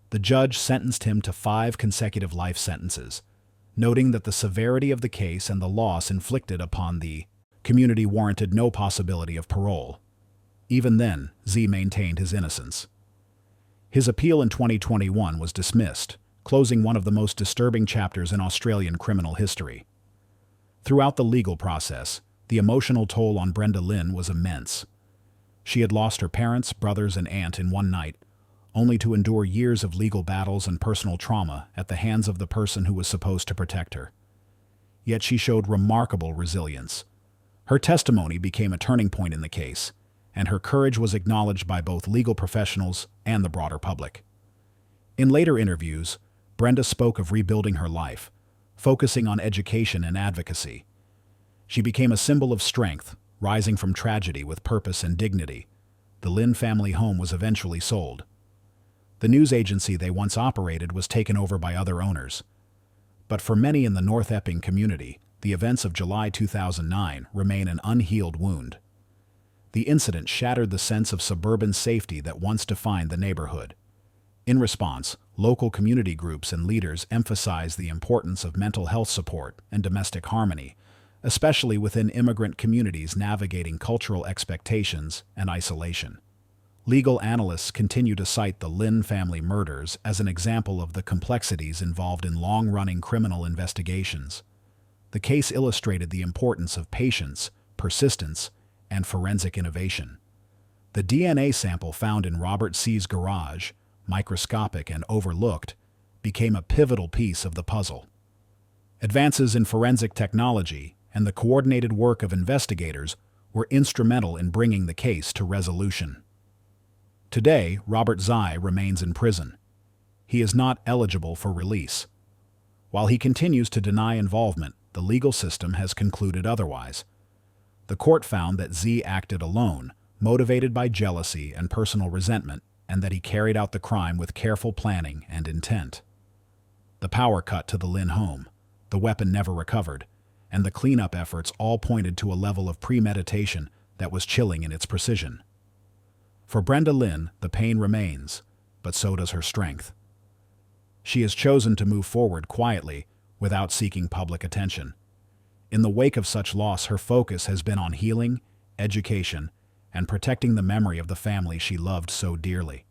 Speaker 1: The judge sentenced him to 5 consecutive life sentences, noting that the severity of the case and the loss inflicted upon the community warranted no possibility of parole. Even then, Z maintained his innocence. His appeal in 2021 was dismissed, closing one of the most disturbing chapters in Australian criminal history. Throughout the legal process, the emotional toll on Brenda Lin was immense. She had lost her parents, brothers, and aunt in one night, only to endure years of legal battles and personal trauma at the hands of the person who was supposed to protect her. Yet she showed remarkable resilience. Her testimony became a turning point in the case, and her courage was acknowledged by both legal professionals and the broader public. In later interviews, Brenda spoke of rebuilding her life, focusing on education and advocacy. She became a symbol of strength, rising from tragedy with purpose and dignity. The Lin family home was eventually sold. The news agency they once operated was taken over by other owners. But for many in the North Epping community, the events of July 2009 remain an unhealed wound. The incident shattered the sense of suburban safety that once defined the neighborhood. In response, local community groups and leaders emphasized the importance of mental health support and domestic harmony, especially within immigrant communities navigating cultural expectations and isolation. Legal analysts continue to cite the Lin family murders as an example of the complexities involved in long-running criminal investigations. The case illustrated the importance of patience, persistence, and forensic innovation. The DNA sample found in Robert C.'s garage, microscopic and overlooked, became a pivotal piece of the puzzle. Advances in forensic technology and the coordinated work of investigators were instrumental in bringing the case to resolution. Today, Robert Tsai remains in prison. He is not eligible for release. While he continues to deny involvement, the legal system has concluded otherwise. The court found that Z acted alone, motivated by jealousy and personal resentment, and that he carried out the crime with careful planning and intent. The power cut to the Lynn home, the weapon never recovered, and the cleanup efforts all pointed to a level of premeditation that was chilling in its precision. For Brenda Lynn, the pain remains, but so does her strength. She has chosen to move forward quietly without seeking public attention. In the wake of such loss, her focus has been on healing, education, and protecting the memory of the family she loved so dearly.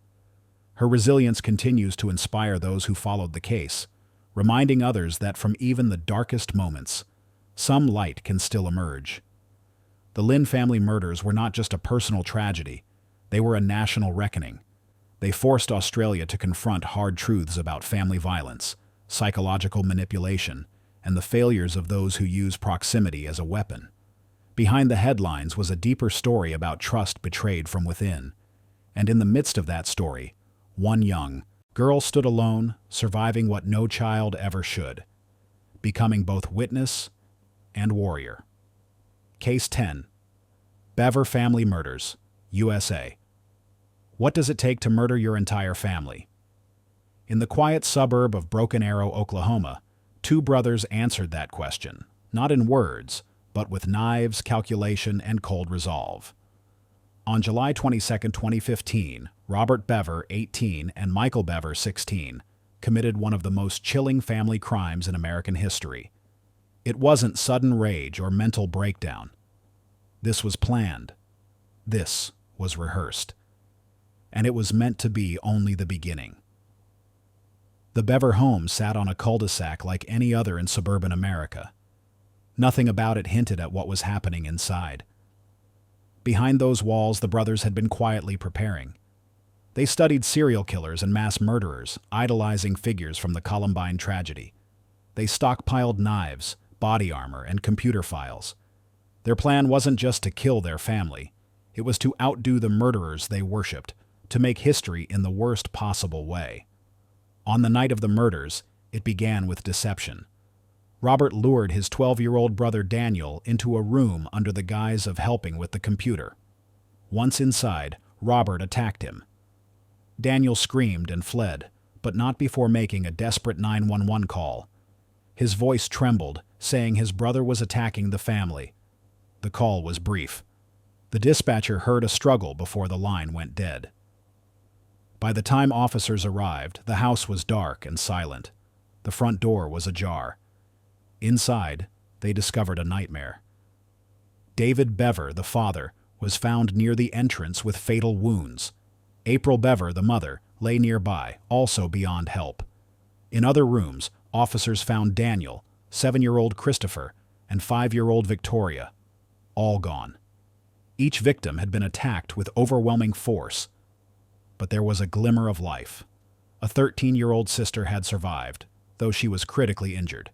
Speaker 1: Her resilience continues to inspire those who followed the case, reminding others that from even the darkest moments, some light can still emerge. The Lynn family murders were not just a personal tragedy, they were a national reckoning. They forced Australia to confront hard truths about family violence, psychological manipulation, and the failures of those who use proximity as a weapon. Behind the headlines was a deeper story about trust betrayed from within. And in the midst of that story, one young girl stood alone, surviving what no child ever should, becoming both witness and warrior. Case 10. Bever Family Murders, USA. What does it take to murder your entire family? In the quiet suburb of Broken Arrow, Oklahoma, two brothers answered that question, not in words, but with knives, calculation, and cold resolve. On July 22, 2015, Robert Bever, 18, and Michael Bever, 16, committed one of the most chilling family crimes in American history. It wasn't sudden rage or mental breakdown. This was planned. This was rehearsed. And it was meant to be only the beginning. The Bever home sat on a cul-de-sac like any other in suburban America. Nothing about it hinted at what was happening inside. Behind those walls, the brothers had been quietly preparing. They studied serial killers and mass murderers, idolizing figures from the Columbine tragedy. They stockpiled knives, body armor, and computer files. Their plan wasn't just to kill their family. It was to outdo the murderers they worshipped, to make history in the worst possible way. On the night of the murders, it began with deception. Robert lured his 12-year-old brother Daniel into a room under the guise of helping with the computer. Once inside, Robert attacked him. Daniel screamed and fled, but not before making a desperate 911 call. His voice trembled, saying his brother was attacking the family. The call was brief. The dispatcher heard a struggle before the line went dead. By the time officers arrived, the house was dark and silent. The front door was ajar. Inside, they discovered a nightmare. David Bever, the father, was found near the entrance with fatal wounds. April Bever, the mother, lay nearby, also beyond help. In other rooms, officers found Daniel, 7-year-old Christopher, and 5-year-old Victoria, all gone. Each victim had been attacked with overwhelming force. But there was a glimmer of life. A 13-year-old sister had survived, though she was critically injured.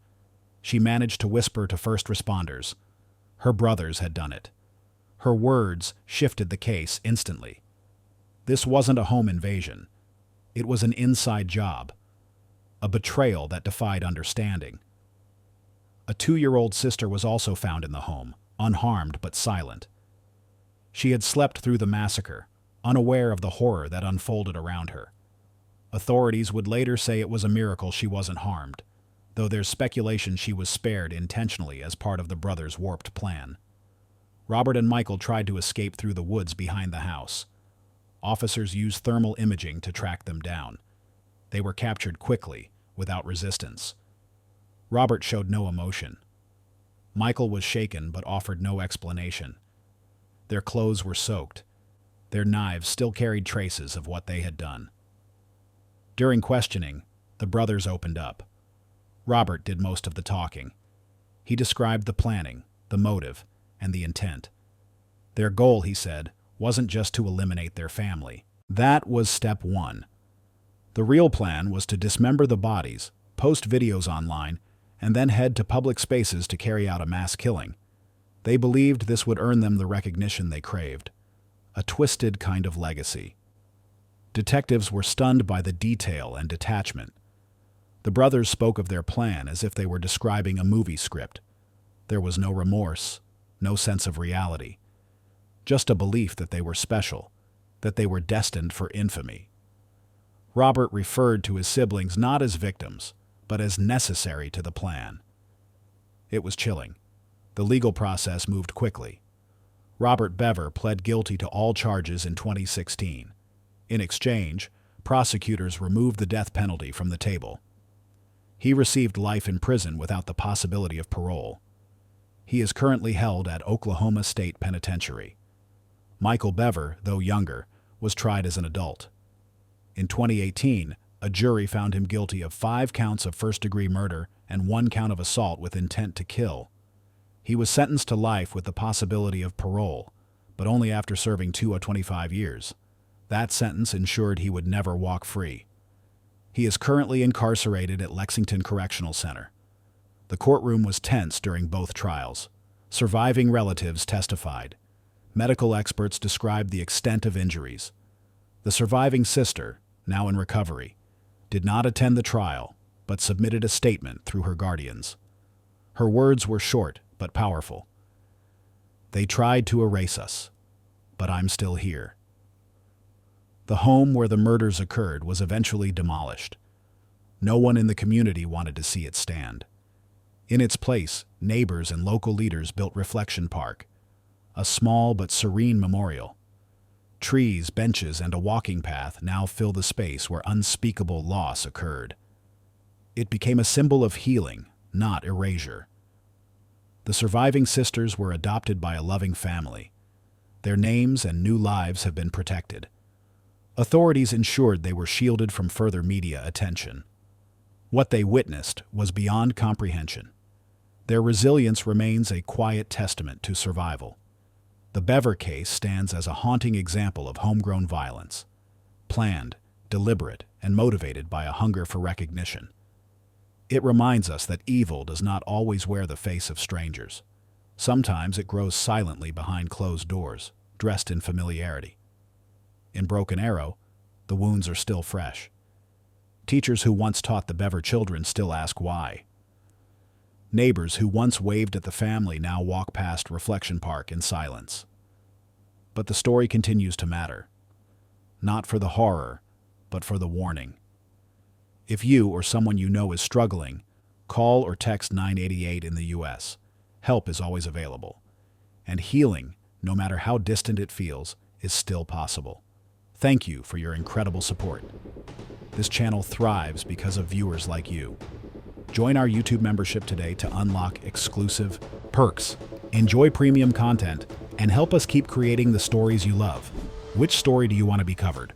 Speaker 1: She managed to whisper to first responders. Her brothers had done it. Her words shifted the case instantly. This wasn't a home invasion. It was an inside job. A betrayal that defied understanding. A 2-year-old sister was also found in the home, unharmed but silent. She had slept through the massacre, unaware of the horror that unfolded around her. Authorities would later say it was a miracle she wasn't harmed, though there's speculation she was spared intentionally as part of the brothers' warped plan. Robert and Michael tried to escape through the woods behind the house. Officers used thermal imaging to track them down. They were captured quickly, without resistance. Robert showed no emotion. Michael was shaken but offered no explanation. Their clothes were soaked. Their knives still carried traces of what they had done. During questioning, the brothers opened up. Robert did most of the talking. He described the planning, the motive, and the intent. Their goal, he said, wasn't just to eliminate their family. That was step one. The real plan was to dismember the bodies, post videos online, and then head to public spaces to carry out a mass killing. They believed this would earn them the recognition they craved. A twisted kind of legacy. Detectives were stunned by the detail and detachment. The brothers spoke of their plan as if they were describing a movie script. There was no remorse, no sense of reality. just a belief that they were special, that they were destined for infamy. Robert referred to his siblings not as victims, but as necessary to the plan. It was chilling. The legal process moved quickly. Robert Bever pled guilty to all charges in 2016. In exchange, prosecutors removed the death penalty from the table. He received life in prison without the possibility of parole. He is currently held at Oklahoma State Penitentiary. Michael Bever, though younger, was tried as an adult. In 2018, a jury found him guilty of 5 counts of first-degree murder and 1 count of assault with intent to kill. He was sentenced to life with the possibility of parole, but only after serving 2 of 25 years. That sentence ensured he would never walk free. He is currently incarcerated at Lexington Correctional Center. The courtroom was tense during both trials. Surviving relatives testified. Medical experts described the extent of injuries. The surviving sister, now in recovery, did not attend the trial, but submitted a statement through her guardians. Her words were short but powerful. "They tried to erase us, but I'm still here." The home where the murders occurred was eventually demolished. No one in the community wanted to see it stand. In its place, neighbors and local leaders built Reflection Park, a small but serene memorial. Trees, benches, and a walking path now fill the space where unspeakable loss occurred. It became a symbol of healing, not erasure. The surviving sisters were adopted by a loving family. Their names and new lives have been protected. Authorities ensured they were shielded from further media attention. What they witnessed was beyond comprehension. Their resilience remains a quiet testament to survival. The Bever case stands as a haunting example of homegrown violence, planned, deliberate, and motivated by a hunger for recognition. It reminds us that evil does not always wear the face of strangers. Sometimes it grows silently behind closed doors, dressed in familiarity. In Broken Arrow, the wounds are still fresh. Teachers who once taught the Bever children still ask why. Neighbors who once waved at the family now walk past Reflection Park in silence. But the story continues to matter. Not for the horror, but for the warning. If you or someone you know is struggling, call or text 988 in the U.S. Help is always available. And healing, no matter how distant it feels, is still possible. Thank you for your incredible support. This channel thrives because of viewers like you. Join our YouTube membership today to unlock exclusive perks, enjoy premium content, and help us keep creating the stories you love. Which story do you want to be covered?